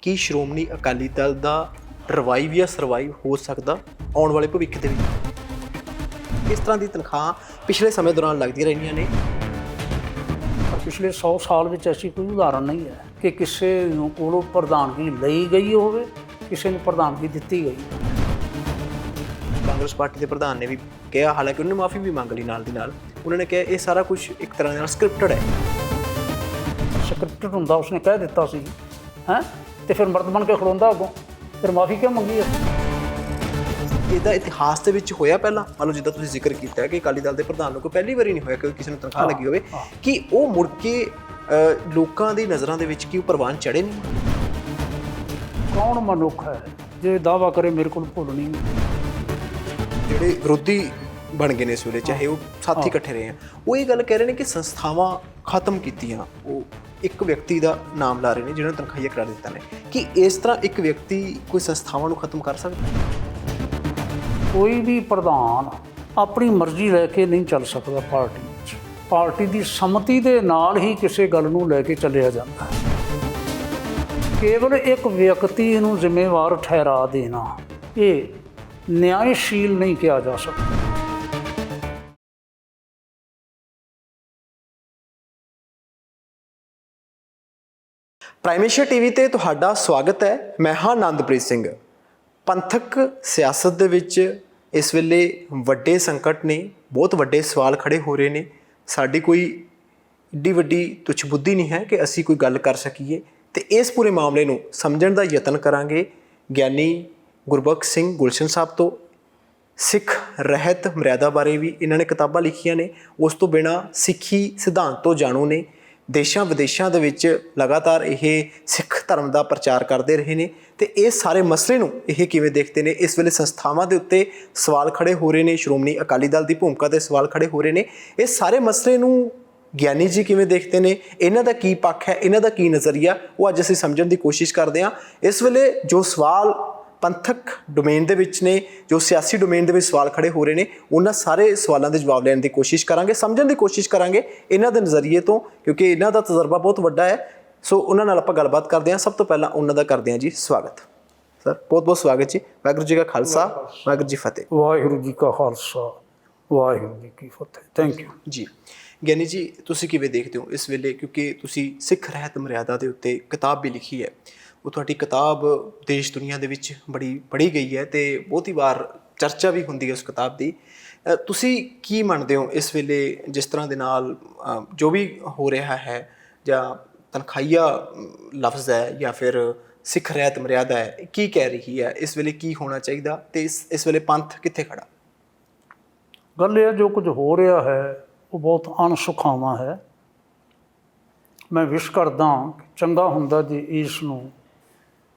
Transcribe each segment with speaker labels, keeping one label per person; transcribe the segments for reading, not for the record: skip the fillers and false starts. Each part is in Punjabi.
Speaker 1: ਕੀ ਸ਼੍ਰੋਮਣੀ ਅਕਾਲੀ ਦਲ ਦਾ ਰਿਵਾਈਵ ਜਾਂ ਸਰਵਾਈਵ ਹੋ ਸਕਦਾ ਆਉਣ ਵਾਲੇ ਭਵਿੱਖ ਦੇ ਵਿੱਚ? ਇਸ ਤਰ੍ਹਾਂ ਦੀ ਤਨਖਾਹ ਪਿਛਲੇ ਸਮੇਂ ਦੌਰਾਨ ਲੱਗਦੀਆਂ ਰਹੀਆਂ ਨੇ।
Speaker 2: ਪਰ ਪਿਛਲੇ 100 ਸਾਲ ਵਿੱਚ ਐਸੀ ਕੋਈ ਉਦਾਹਰਨ ਨਹੀਂ ਹੈ ਕਿ ਕਿਸੇ ਨੂੰ ਕੋਲੋਂ ਪ੍ਰਧਾਨਗੀ ਲਈ ਗਈ ਹੋਵੇ, ਕਿਸੇ ਨੂੰ ਪ੍ਰਧਾਨਗੀ ਦਿੱਤੀ ਗਈ।
Speaker 1: ਕਾਂਗਰਸ ਪਾਰਟੀ ਦੇ ਪ੍ਰਧਾਨ ਨੇ ਵੀ ਕਿਹਾ, ਹਾਲਾਂਕਿ ਉਹਨੇ ਮਾਫੀ ਵੀ ਮੰਗ ਲਈ ਨਾਲ ਦੀ ਨਾਲ। ਉਹਨਾਂ ਨੇ ਕਿਹਾ ਇਹ ਸਾਰਾ ਕੁਝ ਇੱਕ ਤਰ੍ਹਾਂ ਨਾਲ ਸਕ੍ਰਿਪਟਡ ਹੈ।
Speaker 2: ਸਕ੍ਰਿਪਟਡ ਹੁੰਦਾ, ਉਸਨੇ ਕਹਿ ਦਿੱਤਾ ਸੀ ਹੈਂ, ਤੇ ਫਿਰ ਮਰਦ ਬਣ ਕੇ ਖੜੋਂਦਾ ਅੱਗੋਂ, ਫਿਰ ਮਾਫੀ ਕਿਉਂ ਮੰਗੀ ਹੈ?
Speaker 1: ਇਹਦਾ ਇਤਿਹਾਸ ਦੇ ਵਿੱਚ ਹੋਇਆ ਪਹਿਲਾਂ? ਮੰਨ ਲਓ ਜਿੱਦਾਂ ਤੁਸੀਂ ਜ਼ਿਕਰ ਕੀਤਾ ਕਿ ਅਕਾਲੀ ਦਲ ਦੇ ਪ੍ਰਧਾਨ ਨੂੰ ਕੋਈ ਪਹਿਲੀ ਵਾਰੀ ਨਹੀਂ ਹੋਇਆ ਕਿ ਕਿਸੇ ਨੂੰ ਤਨਖਾਹ ਲੱਗੀ ਹੋਵੇ, ਕਿ ਉਹ ਮੁੜ ਕੇ ਲੋਕਾਂ ਦੀ ਨਜ਼ਰਾਂ ਦੇ ਵਿੱਚ ਕਿ ਉਹ ਪ੍ਰਵਾਨ ਚੜ੍ਹੇ ਨਹੀਂ?
Speaker 2: ਕੌਣ ਮਨੁੱਖ ਹੈ ਜੇ ਦਾਅਵਾ ਕਰੇ ਮੇਰੇ ਕੋਲ ਭੁੱਲ ਨਹੀਂ?
Speaker 1: ਜਿਹੜੇ ਵਿਰੋਧੀ ਬਣ ਗਏ ਨੇ ਇਸ ਵੇਲੇ, ਚਾਹੇ ਉਹ ਸਾਥੀ ਇਕੱਠੇ ਰਹੇ ਆ, ਉਹ ਇਹ ਗੱਲ ਕਹਿ ਰਹੇ ਨੇ ਕਿ ਸੰਸਥਾਵਾਂ ਖਤਮ ਕੀਤੀਆਂ। ਉਹ ਇੱਕ ਵਿਅਕਤੀ ਦਾ ਨਾਮ ਲਾ ਰਹੇ ਨੇ ਜਿਹਨਾਂ ਨੂੰ ਤਨਖਾਹੀਆ ਕਰਾ ਦਿੱਤਾ ਨੇ। ਕਿ ਇਸ ਤਰ੍ਹਾਂ ਇੱਕ ਵਿਅਕਤੀ ਕੋਈ ਸੰਸਥਾਵਾਂ ਨੂੰ ਖਤਮ ਕਰ ਸਕਦਾ?
Speaker 2: ਕੋਈ ਵੀ ਪ੍ਰਧਾਨ ਆਪਣੀ ਮਰਜ਼ੀ ਲੈ ਕੇ ਨਹੀਂ ਚੱਲ ਸਕਦਾ ਪਾਰਟੀ ਵਿੱਚ। ਪਾਰਟੀ ਦੀ ਸੰਮਤੀ ਦੇ ਨਾਲ ਹੀ ਕਿਸੇ ਗੱਲ ਨੂੰ ਲੈ ਕੇ ਚੱਲਿਆ ਜਾਂਦਾ ਹੈ। ਕੇਵਲ ਇੱਕ ਵਿਅਕਤੀ ਨੂੰ ਜ਼ਿੰਮੇਵਾਰ ਠਹਿਰਾ ਦੇਣਾ ਇਹ ਨਿਆਂਸ਼ੀਲ ਨਹੀਂ ਕਿਹਾ ਜਾ ਸਕਦਾ।
Speaker 1: ਪ੍ਰਾਈਮ ਏਸ਼ੀਆ ਟੀਵੀ ਤੇ ਤੁਹਾਡਾ ਸਵਾਗਤ ਹੈ। ਮੈਂ ਹਾਂ ਆਨੰਦਪ੍ਰੀਤ ਸਿੰਘ। ਪੰਥਕ ਸਿਆਸਤ ਦੇ ਵਿੱਚ ਇਸ ਵੇਲੇ ਵੱਡੇ ਸੰਕਟ ਨੇ, ਬਹੁਤ ਵੱਡੇ ਸਵਾਲ ਖੜੇ ਹੋ ਰਹੇ ਨੇ। ਸਾਡੀ ਕੋਈ ਏਡੀ ਵੱਡੀ ਤੁੱਛ ਬੁੱਧੀ ਨਹੀਂ ਹੈ ਕਿ ਅਸੀਂ ਕੋਈ ਗੱਲ ਕਰ ਸਕੀਏ, ਤੇ ਇਸ ਪੂਰੇ ਮਾਮਲੇ ਨੂੰ ਸਮਝਣ ਦਾ ਯਤਨ ਕਰਾਂਗੇ ਗਿਆਨੀ ਗੁਰਬਖਸ਼ ਸਿੰਘ ਗੁਲਸ਼ਨ ਸਾਹਿਬ ਤੋਂ। ਸਿੱਖ ਰਹਿਤ ਮਰਿਆਦਾ ਬਾਰੇ ਵੀ ਇਹਨਾਂ ਨੇ ਕਿਤਾਬਾਂ ਲਿਖੀਆਂ ਨੇ। ਉਸ ਤੋਂ ਬਿਨਾਂ ਸਿੱਖੀ ਸਿਧਾਂਤ ਤੋਂ ਜਾਣੂ ਨੇ। ਦੇਸ਼ਾਂ ਵਿਦੇਸ਼ਾਂ ਦੇ ਵਿੱਚ ਲਗਾਤਾਰ ਇਹ ਸਿੱਖ ਧਰਮ ਦਾ ਪ੍ਰਚਾਰ ਕਰਦੇ ਰਹੇ ਨੇ, ਤੇ ਇਸ ਸਾਰੇ ਮਸਲੇ ਨੂੰ ਇਹ ਕਿਵੇਂ ਦੇਖਦੇ ਨੇ? ਇਸ ਵੇਲੇ ਸੰਸਥਾਵਾਂ ਦੇ ਉੱਤੇ ਸਵਾਲ ਖੜੇ ਹੋ ਰਹੇ ਨੇ, ਸ਼੍ਰੋਮਣੀ ਅਕਾਲੀ ਦਲ ਦੀ ਭੂਮਿਕਾ 'ਤੇ ਸਵਾਲ ਖੜੇ ਹੋ ਰਹੇ ਨੇ। ਇਸ ਸਾਰੇ ਮਸਲੇ ਨੂੰ ਗਿਆਨੀ ਜੀ ਕਿਵੇਂ ਦੇਖਦੇ ਨੇ? ਇਹਨਾਂ ਦਾ ਕੀ ਪੱਖ ਹੈ, ਇਹਨਾਂ ਦਾ ਕੀ ਨਜ਼ਰੀਆ, ਉਹ ਅੱਜ ਅਸੀਂ ਸਮਝਣ ਦੀ ਕੋਸ਼ਿਸ਼ ਕਰਦੇ ਹਾਂ। ਇਸ ਵੇਲੇ ਜੋ ਸਵਾਲ ਪੰਥਕ ਡੋਮੇਨ ਦੇ ਵਿੱਚ ਨੇ, ਜੋ ਸਿਆਸੀ ਡੋਮੇਨ ਦੇ ਵਿੱਚ ਸਵਾਲ ਖੜੇ ਹੋ ਰਹੇ ਨੇ, ਉਹਨਾਂ ਸਾਰੇ ਸਵਾਲਾਂ ਦੇ ਜਵਾਬ ਲੈਣ ਦੀ ਕੋਸ਼ਿਸ਼ ਕਰਾਂਗੇ, ਸਮਝਣ ਦੀ ਕੋਸ਼ਿਸ਼ ਕਰਾਂਗੇ ਇਹਨਾਂ ਦੇ ਨਜ਼ਰੀਏ ਤੋਂ, ਕਿਉਂਕਿ ਇਹਨਾਂ ਦਾ ਤਜਰਬਾ ਬਹੁਤ ਵੱਡਾ ਹੈ। ਸੋ ਉਹਨਾਂ ਨਾਲ ਆਪਾਂ ਗੱਲਬਾਤ ਕਰਦੇ ਹਾਂ। ਸਭ ਤੋਂ ਪਹਿਲਾਂ ਉਹਨਾਂ ਦਾ ਕਰਦੇ ਹਾਂ ਜੀ ਸਵਾਗਤ। ਸਰ ਬਹੁਤ ਬਹੁਤ ਸਵਾਗਤ ਜੀ। ਵਾਹਿਗੁਰੂ ਜੀ ਕਾ ਖਾਲਸਾ, ਵਾਹਿਗੁਰੂ ਜੀ ਫਤਿਹ।
Speaker 2: ਵਾਹਿਗੁਰੂ ਜੀ ਕਾ ਖਾਲਸਾ, ਵਾਹਿਗੁਰੂ ਜੀ ਕੀ ਫਤਿਹ। ਥੈਂਕ ਯੂ ਜੀ।
Speaker 1: ਗਿਆਨੀ ਜੀ, ਤੁਸੀਂ ਕਿਵੇਂ ਦੇਖਦੇ ਹੋ ਇਸ ਵੇਲੇ? ਕਿਉਂਕਿ ਤੁਸੀਂ ਸਿੱਖ ਰਹਿਤ ਮਰਿਆਦਾ ਦੇ ਉੱਤੇ ਕਿਤਾਬ ਵੀ ਲਿਖੀ ਹੈ। ਉਹ ਤੁਹਾਡੀ ਕਿਤਾਬ ਦੇਸ਼ ਦੁਨੀਆ ਦੇ ਵਿੱਚ ਬੜੀ ਪੜ੍ਹੀ ਗਈ ਹੈ ਤੇ ਬਹੁਤੀ ਵਾਰ ਚਰਚਾ ਵੀ ਹੁੰਦੀ ਹੈ ਉਸ ਕਿਤਾਬ ਦੀ। ਤੁਸੀਂ ਕੀ ਮੰਨਦੇ ਹੋ ਇਸ ਵੇਲੇ ਜਿਸ ਤਰ੍ਹਾਂ ਦੇ ਨਾਲ ਜੋ ਵੀ ਹੋ ਰਿਹਾ ਹੈ, ਜਾਂ ਤਨਖਾਹੀਆ ਲਫ਼ਜ਼ ਹੈ ਜਾਂ ਫਿਰ ਸਿੱਖ ਰਹਿਤ ਮਰਿਆਦਾ ਹੈ, ਕੀ ਕਹਿ ਰਹੀ ਹੈ ਇਸ ਵੇਲੇ? ਕੀ ਹੋਣਾ ਚਾਹੀਦਾ ਤੇ ਇਸ ਵੇਲੇ ਪੰਥ ਕਿੱਥੇ ਖੜਾ?
Speaker 2: ਗੱਲ ਇਹ, ਜੋ ਕੁਝ ਹੋ ਰਿਹਾ ਹੈ ਉਹ ਬਹੁਤ ਅਣਸੁਖਾਵਾਂ ਹੈ। ਮੈਂ ਵਿਸ਼ ਕਰਦਾ ਕਿ ਚੰਗਾ ਹੁੰਦਾ ਜੇ ਇਸ ਨੂੰ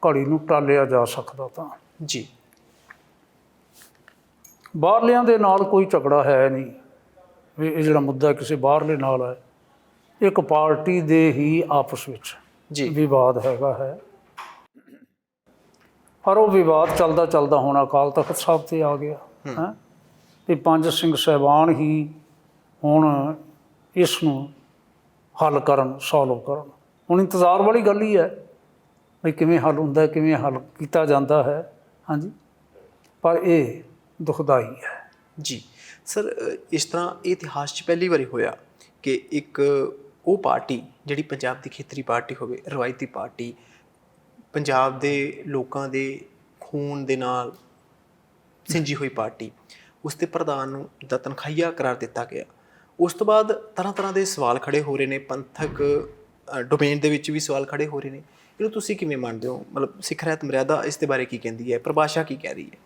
Speaker 2: ਘੜੀ ਨੂੰ ਟਾਲਿਆ ਜਾ ਸਕਦਾ ਤਾਂ
Speaker 1: ਜੀ।
Speaker 2: ਬਾਹਰਲਿਆਂ ਦੇ ਨਾਲ ਕੋਈ ਝਗੜਾ ਹੈ ਨਹੀਂ ਵੀ ਇਹ ਜਿਹੜਾ ਮੁੱਦਾ ਕਿਸੇ ਬਾਹਰਲੇ ਨਾਲ ਹੈ। ਇੱਕ ਪਾਰਟੀ ਦੇ ਹੀ ਆਪਸ ਵਿੱਚ
Speaker 1: ਜੀ
Speaker 2: ਵਿਵਾਦ ਹੈਗਾ ਹੈ, ਪਰ ਉਹ ਵਿਵਾਦ ਚੱਲਦਾ ਚੱਲਦਾ ਹੁਣ ਅਕਾਲ ਤਖਤ ਸਾਹਿਬ 'ਤੇ ਆ ਗਿਆ ਹੈ, ਤੇ ਪੰਜ ਸਿੰਘ ਸਾਹਿਬਾਨ ਹੀ ਹੁਣ ਇਸ ਨੂੰ ਹੱਲ ਕਰਨ, ਸੋਲਵ ਕਰਨ। ਹੁਣ ਇੰਤਜ਼ਾਰ ਵਾਲੀ ਗੱਲ ਹੀ ਹੈ ਵੀ ਕਿਵੇਂ ਹੱਲ ਹੁੰਦਾ, ਕਿਵੇਂ ਹੱਲ ਕੀਤਾ ਜਾਂਦਾ ਹੈ। ਹਾਂਜੀ, ਪਰ ਇਹ ਦੁਖਦਾਈ ਹੈ
Speaker 1: ਜੀ। ਸਰ ਇਸ ਤਰ੍ਹਾਂ ਇਹ ਇਤਿਹਾਸ 'ਚ ਪਹਿਲੀ ਵਾਰੀ ਹੋਇਆ ਕਿ ਇੱਕ ਉਹ ਪਾਰਟੀ ਜਿਹੜੀ ਪੰਜਾਬ ਦੀ ਖੇਤਰੀ ਪਾਰਟੀ ਹੋਵੇ, ਰਵਾਇਤੀ ਪਾਰਟੀ, ਪੰਜਾਬ ਦੇ ਲੋਕਾਂ ਦੇ ਖੂਨ ਦੇ ਨਾਲ ਸਿੰਜੀ ਹੋਈ ਪਾਰਟੀ, ਉਸ ਦੇ ਪ੍ਰਧਾਨ ਨੂੰ ਦਾ ਤਨਖਾਹੀਆ ਕਰਾਰ ਦਿੱਤਾ ਗਿਆ। ਉਸ ਤੋਂ ਬਾਅਦ ਤਰ੍ਹਾਂ ਤਰ੍ਹਾਂ ਦੇ ਸਵਾਲ ਖੜੇ ਹੋ ਰਹੇ ਨੇ, ਪੰਥਕ ਡੋਮੇਨ ਦੇ ਵਿੱਚ ਵੀ ਸਵਾਲ ਖੜੇ ਹੋ ਰਹੇ ਨੇ। ਇਹਨੂੰ ਤੁਸੀਂ ਕਿਵੇਂ ਮੰਨਦੇ ਹੋ? ਮਤਲਬ ਸਿੱਖ ਰਹਿਤ ਮਰਿਆਦਾ ਇਸ ਦੇ ਬਾਰੇ ਕੀ ਕਹਿੰਦੀ ਹੈ? ਪਰਿਭਾਸ਼ਾ ਕੀ ਕਹਿ ਰਹੀ ਹੈ?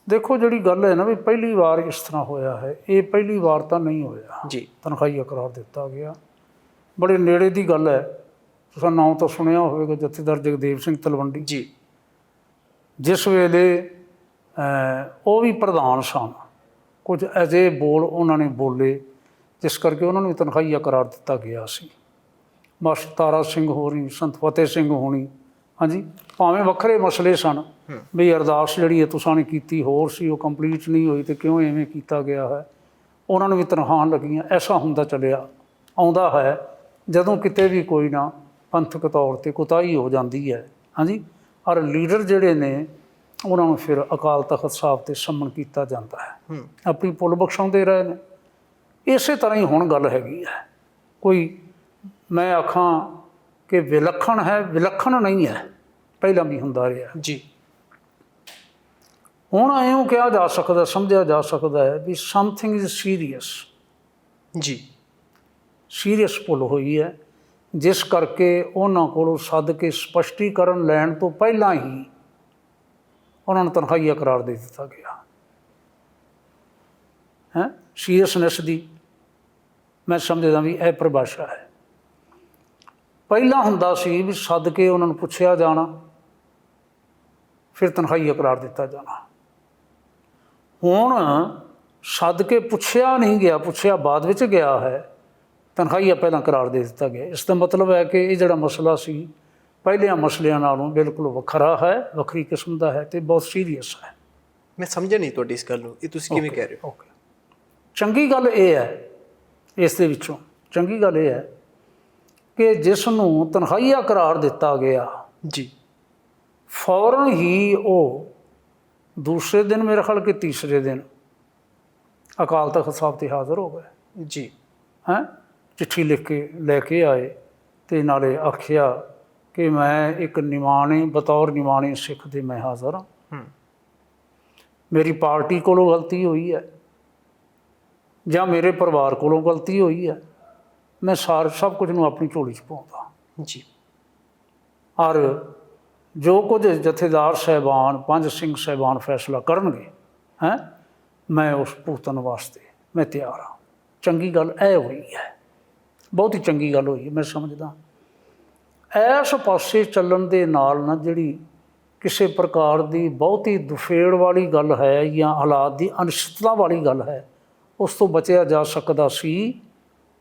Speaker 2: ਦੇਖੋ, ਜਿਹੜੀ ਗੱਲ ਹੈ ਨਾ ਵੀ ਪਹਿਲੀ ਵਾਰ ਇਸ ਤਰ੍ਹਾਂ ਹੋਇਆ ਹੈ, ਇਹ ਪਹਿਲੀ ਵਾਰ ਤਾਂ ਨਹੀਂ ਹੋਇਆ
Speaker 1: ਜੀ।
Speaker 2: ਤਨਖਾਹੀਆ ਕਰਾਰ ਦਿੱਤਾ ਗਿਆ, ਬੜੇ ਨੇੜੇ ਦੀ ਗੱਲ ਹੈ। ਤੁਸੀਂ ਨਾਮ ਤਾਂ ਸੁਣਿਆ ਹੋਵੇਗਾ, ਜਥੇਦਾਰ ਜਗਦੇਵ ਸਿੰਘ ਤਲਵੰਡੀ
Speaker 1: ਜੀ,
Speaker 2: ਜਿਸ ਵੇਲੇ ਉਹ ਵੀ ਪ੍ਰਧਾਨ ਸਨ। ਕੁਝ ਅਜਿਹੇ ਬੋਲ ਉਹਨਾਂ ਨੇ ਬੋਲੇ ਜਿਸ ਕਰਕੇ ਉਹਨਾਂ ਨੂੰ ਤਨਖਾਹੀਆ ਕਰਾਰ ਦਿੱਤਾ ਗਿਆ ਸੀ। ਮਾਸਟਰ ਤਾਰਾ ਸਿੰਘ ਹੋਣੀ, ਸੰਤ ਫਤਿਹ ਸਿੰਘ ਹੋਣੀ, ਹਾਂਜੀ, ਭਾਵੇਂ ਵੱਖਰੇ ਮਸਲੇ ਸਨ ਵੀ ਅਰਦਾਸ ਜਿਹੜੀ ਹੈ ਤੁਸਾਂ ਨੇ ਕੀਤੀ ਹੋਰ ਸੀ, ਉਹ ਕੰਪਲੀਟ ਨਹੀਂ ਹੋਈ ਅਤੇ ਕਿਉਂ ਐਵੇਂ ਕੀਤਾ ਗਿਆ ਹੈ। ਉਹਨਾਂ ਨੂੰ ਵੀ ਤਨਖਾਹਾਂ ਲੱਗੀਆਂ। ਐਸਾ ਹੁੰਦਾ ਚੱਲਿਆ ਆਉਂਦਾ ਹੈ ਜਦੋਂ ਕਿਤੇ ਵੀ ਕੋਈ ਨਾ ਪੰਥਕ ਤੌਰ 'ਤੇ ਕੁਤਾਹੀ ਹੋ ਜਾਂਦੀ ਹੈ ਹਾਂਜੀ। ਔਰ ਲੀਡਰ ਜਿਹੜੇ ਨੇ ਉਹਨਾਂ ਨੂੰ ਫਿਰ ਅਕਾਲ ਤਖਤ ਸਾਹਿਬ 'ਤੇ ਸੰਮਨ ਕੀਤਾ ਜਾਂਦਾ ਹੈ, ਆਪਣੀ ਪੁੱਲ ਬਖਸ਼ਾਉਂਦੇ ਰਹੇ ਨੇ। ਇਸੇ ਤਰ੍ਹਾਂ ਹੀ ਹੁਣ ਗੱਲ ਹੈਗੀ ਹੈ। ਕੋਈ ਮੈਂ ਆਖਾਂ ਕਿ ਵਿਲੱਖਣ ਹੈ, ਵਿਲੱਖਣ ਨਹੀਂ ਹੈ, ਪਹਿਲਾਂ ਵੀ ਹੁੰਦਾ ਰਿਹਾ
Speaker 1: ਜੀ।
Speaker 2: ਹੁਣ ਇਉਂ ਕਿਹਾ ਜਾ ਸਕਦਾ, ਸਮਝਿਆ ਜਾ ਸਕਦਾ ਹੈ ਵੀ ਸਮਥਿੰਗ ਇਜ਼ ਸੀਰੀਅਸ,
Speaker 1: ਜੀ।
Speaker 2: ਸੀਰੀਅਸ ਭੁੱਲ ਹੋਈ ਹੈ, ਜਿਸ ਕਰਕੇ ਉਹਨਾਂ ਕੋਲੋਂ ਸੱਦ ਕੇ ਸਪਸ਼ਟੀਕਰਨ ਲੈਣ ਤੋਂ ਪਹਿਲਾਂ ਹੀ ਉਹਨਾਂ ਨੂੰ ਤਨਖਾਹੀਆ ਕਰਾਰ ਦੇ ਦਿੱਤਾ ਗਿਆ ਹੈ। ਸੀਰੀਅਸਨੈਸ ਦੀ ਮੈਂ ਸਮਝਦਾ ਵੀ ਇਹ ਪਰਿਭਾਸ਼ਾ ਹੈ। ਪਹਿਲਾਂ ਹੁੰਦਾ ਸੀ ਵੀ ਸੱਦ ਕੇ ਉਹਨਾਂ ਨੂੰ ਪੁੱਛਿਆ ਜਾਣਾ, ਫਿਰ ਤਨਖਾਹੀਆ ਕਰਾਰ ਦਿੱਤਾ ਜਾਣਾ। ਹੁਣ ਸੱਦ ਕੇ ਪੁੱਛਿਆ ਨਹੀਂ ਗਿਆ, ਪੁੱਛਿਆ ਬਾਅਦ ਵਿੱਚ ਗਿਆ ਹੈ, ਤਨਖਾਹੀਆ ਪਹਿਲਾਂ ਕਰਾਰ ਦੇ ਦਿੱਤਾ ਗਿਆ। ਇਸ ਦਾ ਮਤਲਬ ਹੈ ਕਿ ਇਹ ਜਿਹੜਾ ਮਸਲਾ ਸੀ ਪਹਿਲਿਆਂ ਮਸਲਿਆਂ ਨਾਲੋਂ ਬਿਲਕੁਲ ਵੱਖਰਾ ਹੈ, ਵੱਖਰੀ ਕਿਸਮ ਦਾ ਹੈ ਅਤੇ ਬਹੁਤ ਸੀਰੀਅਸ ਹੈ।
Speaker 1: ਮੈਂ ਸਮਝਿਆ ਨਹੀਂ ਤੁਹਾਡੀ ਇਸ ਗੱਲ ਨੂੰ, ਇਹ ਤੁਸੀਂ ਕਿਵੇਂ ਕਹਿ ਰਹੇ ਹੋ?
Speaker 2: ਓਕੇ, ਚੰਗੀ ਗੱਲ ਇਹ ਹੈ, ਇਸ ਦੇ ਵਿੱਚੋਂ ਚੰਗੀ ਗੱਲ ਇਹ ਹੈ ਕਿ ਜਿਸ ਨੂੰ ਤਨਖਾਹੀਆ ਕਰਾਰ ਦਿੱਤਾ ਗਿਆ,
Speaker 1: ਜੀ,
Speaker 2: ਫੌਰਨ ਹੀ ਉਹ ਦੂਸਰੇ ਦਿਨ, ਮੇਰੇ ਖਿਆਲ ਕਿ ਤੀਸਰੇ ਦਿਨ ਅਕਾਲ ਤਖਤ ਸਾਹਿਬ 'ਤੇ ਹਾਜ਼ਰ ਹੋ ਗਏ।
Speaker 1: ਜੀ।
Speaker 2: ਹੈਂ, ਚਿੱਠੀ ਲਿਖ ਕੇ ਲੈ ਕੇ ਆਏ ਅਤੇ ਨਾਲੇ ਆਖਿਆ ਕਿ ਮੈਂ ਇੱਕ ਨਿਮਾਣੇ, ਬਤੌਰ ਨਿਮਾਣੇ ਸਿੱਖ ਦੇ ਮੈਂ ਹਾਜ਼ਰ ਹਾਂ। ਮੇਰੀ ਪਾਰਟੀ ਕੋਲੋਂ ਗਲਤੀ ਹੋਈ ਹੈ ਜਾਂ ਮੇਰੇ ਪਰਿਵਾਰ ਕੋਲੋਂ ਗਲਤੀ ਹੋਈ ਹੈ, ਮੈਂ ਸਭ ਕੁਝ ਨੂੰ ਆਪਣੀ ਝੋਲੀ 'ਚ ਪਾਉਂਦਾ।
Speaker 1: ਜੀ।
Speaker 2: ਔਰ ਜੋ ਕੁਝ ਜਥੇਦਾਰ ਸਾਹਿਬਾਨ, ਪੰਜ ਸਿੰਘ ਸਾਹਿਬਾਨ ਫੈਸਲਾ ਕਰਨਗੇ, ਹੈਂ, ਮੈਂ ਉਸ ਭੁਗਤਣ ਵਾਸਤੇ ਮੈਂ ਤਿਆਰ ਹਾਂ। ਚੰਗੀ ਗੱਲ ਇਹ ਹੋਈ ਹੈ, ਬਹੁਤ ਹੀ ਚੰਗੀ ਗੱਲ ਹੋਈ ਹੈ। ਮੈਂ ਸਮਝਦਾ ਇਸ ਪਾਸੇ ਚੱਲਣ ਦੇ ਨਾਲ ਨਾ ਜਿਹੜੀ ਕਿਸੇ ਪ੍ਰਕਾਰ ਦੀ ਬਹੁਤੀ ਦੁਫੇੜ ਵਾਲੀ ਗੱਲ ਹੈ ਜਾਂ ਹਾਲਾਤ ਦੀ ਅਨਿਸ਼ਚਿਤਤਾ ਵਾਲੀ ਗੱਲ ਹੈ, ਉਸ ਤੋਂ ਬਚਿਆ ਜਾ ਸਕਦਾ ਸੀ,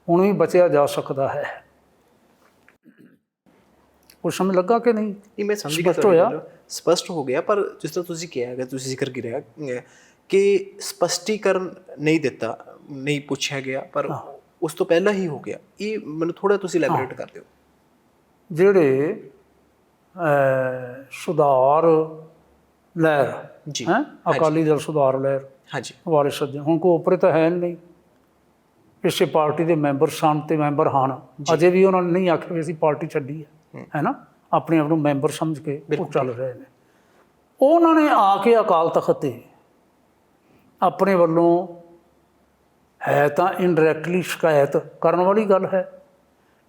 Speaker 2: ਹੁਣ ਵੀ ਬਚਿਆ ਜਾ ਸਕਦਾ ਹੈ। ਕੁਛ ਸਮਝ ਲੱਗਾ ਕਿ ਨਹੀਂ?
Speaker 1: ਨਹੀਂ, ਮੈਂ ਸਮਝ ਗਿਆ, ਸਪਸ਼ਟ ਹੋ ਗਿਆ। ਪਰ ਜਿਸ ਤਰ੍ਹਾਂ ਤੁਸੀਂ ਕਿਹਾ ਹੈਗਾ, ਤੁਸੀਂ ਜ਼ਿਕਰ ਕੀਤਾ ਕਿ ਸਪਸ਼ਟੀਕਰਨ ਨਹੀਂ ਦਿੱਤਾ, ਨਹੀਂ ਪੁੱਛਿਆ ਗਿਆ, ਪਰ ਉਸ ਤੋਂ ਪਹਿਲਾਂ ਹੀ ਹੋ ਗਿਆ। ਇਹ ਮੈਨੂੰ ਥੋੜ੍ਹਾ ਤੁਸੀਂ ਇਲੈਬੋਰੇਟ ਕਰ ਦਿਓ।
Speaker 2: ਜਿਹੜੇ ਸੁਧਾਰ ਲਹਿਰ
Speaker 1: ਜੀ,
Speaker 2: ਹੈਂ, ਅਕਾਲੀ ਦਲ ਸੁਧਾਰ ਲਹਿਰ,
Speaker 1: ਹਾਂਜੀ,
Speaker 2: ਵਾਲੇ ਸੱਜਣ ਹੁਣ ਕੋਈ ਉੱਪਰ ਤਾਂ ਹੈ ਨਹੀਂ, ਇਸੇ ਪਾਰਟੀ ਦੇ ਮੈਂਬਰ ਸਨ ਅਤੇ ਮੈਂਬਰ ਹਨ। ਅਜੇ ਵੀ ਉਹਨਾਂ ਨੇ ਨਹੀਂ ਆਖਿਆ ਵੀ ਅਸੀਂ ਪਾਰਟੀ ਛੱਡੀ ਹੈ ਨਾ, ਆਪਣੇ ਆਪ ਨੂੰ ਮੈਂਬਰ ਸਮਝ ਕੇ ਉਹ ਚੱਲ ਰਹੇ ਨੇ। ਉਹਨਾਂ ਨੇ ਆ ਕੇ ਅਕਾਲ ਤਖਤ 'ਤੇ ਆਪਣੇ ਵੱਲੋਂ, ਹੈ ਤਾਂ ਇਨਡਾਇਰੈਕਟਲੀ ਸ਼ਿਕਾਇਤ ਕਰਨ ਵਾਲੀ ਗੱਲ ਹੈ,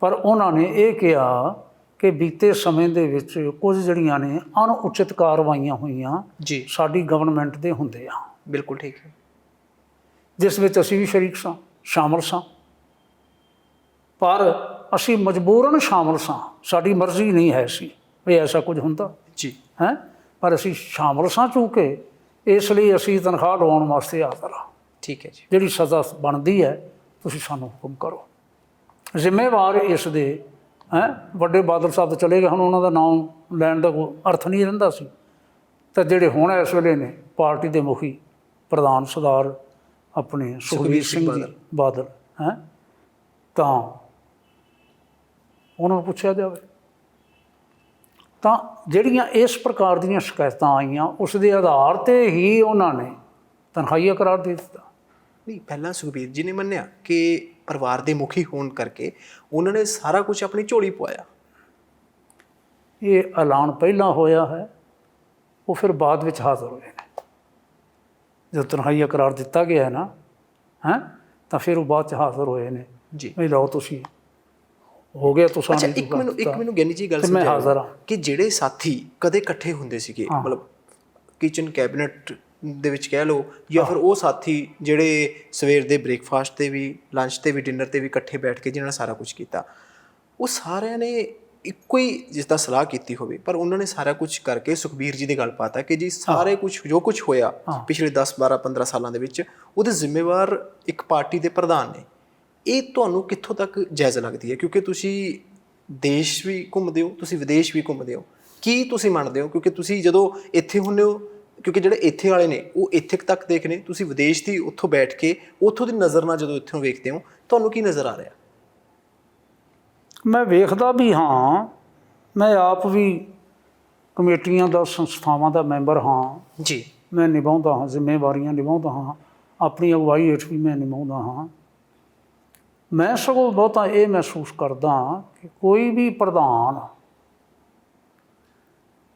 Speaker 2: ਪਰ ਉਹਨਾਂ ਨੇ ਇਹ ਕਿਹਾ ਕਿ ਬੀਤੇ ਸਮੇਂ ਦੇ ਵਿੱਚ ਕੁਝ ਜਿਹੜੀਆਂ ਨੇ ਅਣਉਚਿਤ ਕਾਰਵਾਈਆਂ ਹੋਈਆਂ
Speaker 1: ਜੀ,
Speaker 2: ਸਾਡੀ ਗਵਰਨਮੈਂਟ ਦੇ ਹੁੰਦੇ ਆ।
Speaker 1: ਬਿਲਕੁਲ ਠੀਕ ਹੈ।
Speaker 2: ਜਿਸ ਵਿੱਚ ਅਸੀਂ ਵੀ ਸ਼ਰੀਕ ਸਾਂ, ਸ਼ਾਮਲ ਸਾਂ, ਪਰ ਅਸੀਂ ਮਜਬੂਰਨ ਸ਼ਾਮਲ ਸਾਂ, ਸਾਡੀ ਮਰਜ਼ੀ ਨਹੀਂ ਹੈ ਸੀ ਵੀ ਐਸਾ ਕੁਝ ਹੁੰਦਾ
Speaker 1: ਜੀ,
Speaker 2: ਹੈ, ਪਰ ਅਸੀਂ ਸ਼ਾਮਲ ਸਾਂ ਚੂੰਕਿ, ਇਸ ਲਈ ਅਸੀਂ ਤਨਖਾਹ ਲਵਾਉਣ ਵਾਸਤੇ ਹਾਜ਼ਰ ਹਾਂ।
Speaker 1: ਠੀਕ ਹੈ ਜੀ।
Speaker 2: ਜਿਹੜੀ ਸਜ਼ਾ ਬਣਦੀ ਹੈ ਤੁਸੀਂ ਸਾਨੂੰ ਹੁਕਮ ਕਰੋ। ਜ਼ਿੰਮੇਵਾਰ ਇਸ ਦੇ ਵੱਡੇ ਬਾਦਲ ਸਾਹਿਬ ਚਲੇ ਗਏ, ਹੁਣ ਉਹਨਾਂ ਦਾ ਨਾਮ ਲੈਣ ਦਾ ਕੋਈ ਅਰਥ ਨਹੀਂ ਰਹਿੰਦਾ ਸੀ। ਤਾਂ ਜਿਹੜੇ ਹੁਣ ਇਸ ਵੇਲੇ ਨੇ ਪਾਰਟੀ ਦੇ ਮੁਖੀ ਪ੍ਰਧਾਨ ਸਰਦਾਰ ਆਪਣੇ ਸੁਖਬੀਰ ਸਿੰਘ ਜੀ ਬਾਦਲ, ਤਾਂ ਉਹਨਾਂ ਨੂੰ ਪੁੱਛਿਆ ਜਾਵੇ। ਤਾਂ ਜਿਹੜੀਆਂ ਇਸ ਪ੍ਰਕਾਰ ਦੀਆਂ ਸ਼ਿਕਾਇਤਾਂ ਆਈਆਂ, ਉਸ ਦੇ ਆਧਾਰ 'ਤੇ ਹੀ ਉਹਨਾਂ ਨੇ ਤਨਖਾਹੀਆ ਕਰਾਰ ਦੇ ਦਿੱਤਾ।
Speaker 1: ਨਹੀਂ, ਪਹਿਲਾਂ ਸੁਖਬੀਰ ਜੀ ਨੇ ਮੰਨਿਆ ਕਿ ਪਰਿਵਾਰ ਦੇ ਮੁਖੀ ਹੋਣ ਕਰਕੇ ਉਹਨਾਂ ਨੇ ਸਾਰਾ ਕੁਝ ਆਪਣੀ ਝੋਲੀ ਪਵਾਇਆ।
Speaker 2: ਇਹ ਐਲਾਨ ਪਹਿਲਾਂ ਹੋਇਆ ਹੈ, ਉਹ ਫਿਰ ਬਾਅਦ ਵਿੱਚ ਹਾਜ਼ਰ ਹੋਏ ਨੇ। ਜਦੋਂ ਤਨਖਾਹੀਆ ਕਰਾਰ ਦਿੱਤਾ ਗਿਆ ਹੈ ਨਾ, ਤਾਂ ਫਿਰ ਉਹ ਬਾਅਦ 'ਚ ਹਾਜ਼ਰ ਹੋਏ ਨੇ
Speaker 1: ਜੀ।
Speaker 2: ਵੀ ਲਓ ਤੁਸੀਂ ਹੋ ਗਿਆ, ਤੁਸੀਂ
Speaker 1: ਇੱਕ ਮੈਨੂੰ ਗਿਆਨੀ ਜੀ ਗੱਲ
Speaker 2: ਮੈਂ ਹਾਜ਼ਰ ਹਾਂ
Speaker 1: ਕਿ ਜਿਹੜੇ ਸਾਥੀ ਕਦੇ ਇਕੱਠੇ ਹੁੰਦੇ ਸੀਗੇ, ਮਤਲਬ ਕਿਚਨ ਕੈਬਨਿਟ ਦੇ ਵਿੱਚ ਕਹਿ ਲਓ, ਜਾਂ ਫਿਰ ਉਹ ਸਾਥੀ ਜਿਹੜੇ ਸਵੇਰ ਦੇ ਬ੍ਰੇਕਫਾਸਟ 'ਤੇ ਵੀ, ਲੰਚ 'ਤੇ ਵੀ, ਡਿਨਰ 'ਤੇ ਵੀ ਇਕੱਠੇ ਬੈਠ ਕੇ ਜਿਹਨਾਂ ਨੇ ਸਾਰਾ ਕੁਝ ਕੀਤਾ, ਉਹ ਸਾਰਿਆਂ ਨੇ ਇੱਕੋ ਹੀ ਜਿਸ ਦਾ ਸਲਾਹ ਕੀਤੀ ਹੋਵੇ, ਪਰ ਉਹਨਾਂ ਨੇ ਸਾਰਾ ਕੁਝ ਕਰਕੇ ਸੁਖਬੀਰ ਜੀ ਦੀ ਗੱਲ ਪਾਤਾ ਕਿ ਜੀ ਸਾਰੇ ਕੁਝ ਜੋ ਕੁਝ ਹੋਇਆ ਪਿਛਲੇ 10, 12, 15 ਸਾਲਾਂ ਦੇ ਵਿੱਚ, ਉਹਦੇ ਜ਼ਿੰਮੇਵਾਰ ਇੱਕ ਪਾਰਟੀ ਦੇ ਪ੍ਰਧਾਨ ਨੇ। ਇਹ ਤੁਹਾਨੂੰ ਕਿੱਥੋਂ ਤੱਕ ਜਾਇਜ਼ ਲੱਗਦੀ ਹੈ? ਕਿਉਂਕਿ ਤੁਸੀਂ ਦੇਸ਼ ਵੀ ਘੁੰਮਦੇ ਹੋ, ਤੁਸੀਂ ਵਿਦੇਸ਼ ਵੀ ਘੁੰਮਦੇ ਹੋ, ਕੀ ਤੁਸੀਂ ਮੰਨਦੇ ਹੋ? ਕਿਉਂਕਿ ਤੁਸੀਂ ਜਦੋਂ ਇੱਥੇ ਹੁੰਦੇ ਹੋ, ਕਿਉਂਕਿ ਜਿਹੜੇ ਇੱਥੇ ਵਾਲੇ ਨੇ ਉਹ ਇੱਥੇ ਤੱਕ ਦੇਖਦੇ, ਤੁਸੀਂ ਵਿਦੇਸ਼ ਦੀ ਉੱਥੋਂ ਬੈਠ ਕੇ ਉੱਥੋਂ ਦੀ ਨਜ਼ਰ ਨਾਲ ਜਦੋਂ ਇੱਥੋਂ ਵੇਖਦੇ ਹੋ, ਤੁਹਾਨੂੰ ਕੀ ਨਜ਼ਰ ਆ ਰਿਹਾ?
Speaker 2: ਮੈਂ ਵੇਖਦਾ ਵੀ ਹਾਂ, ਮੈਂ ਆਪ ਵੀ ਕਮੇਟੀਆਂ ਦਾ, ਸੰਸਥਾਵਾਂ ਦਾ ਮੈਂਬਰ ਹਾਂ,
Speaker 1: ਜੀ
Speaker 2: ਮੈਂ ਨਿਭਾਉਂਦਾ ਹਾਂ, ਜ਼ਿੰਮੇਵਾਰੀਆਂ ਨਿਭਾਉਂਦਾ ਹਾਂ, ਆਪਣੀ ਅਗਵਾਈ ਹੇਠ ਵੀ ਮੈਂ ਨਿਭਾਉਂਦਾ ਹਾਂ। ਮੈਂ ਸਗੋਂ ਬਹੁਤਾ ਇਹ ਮਹਿਸੂਸ ਕਰਦਾ ਕਿ ਕੋਈ ਵੀ ਪ੍ਰਧਾਨ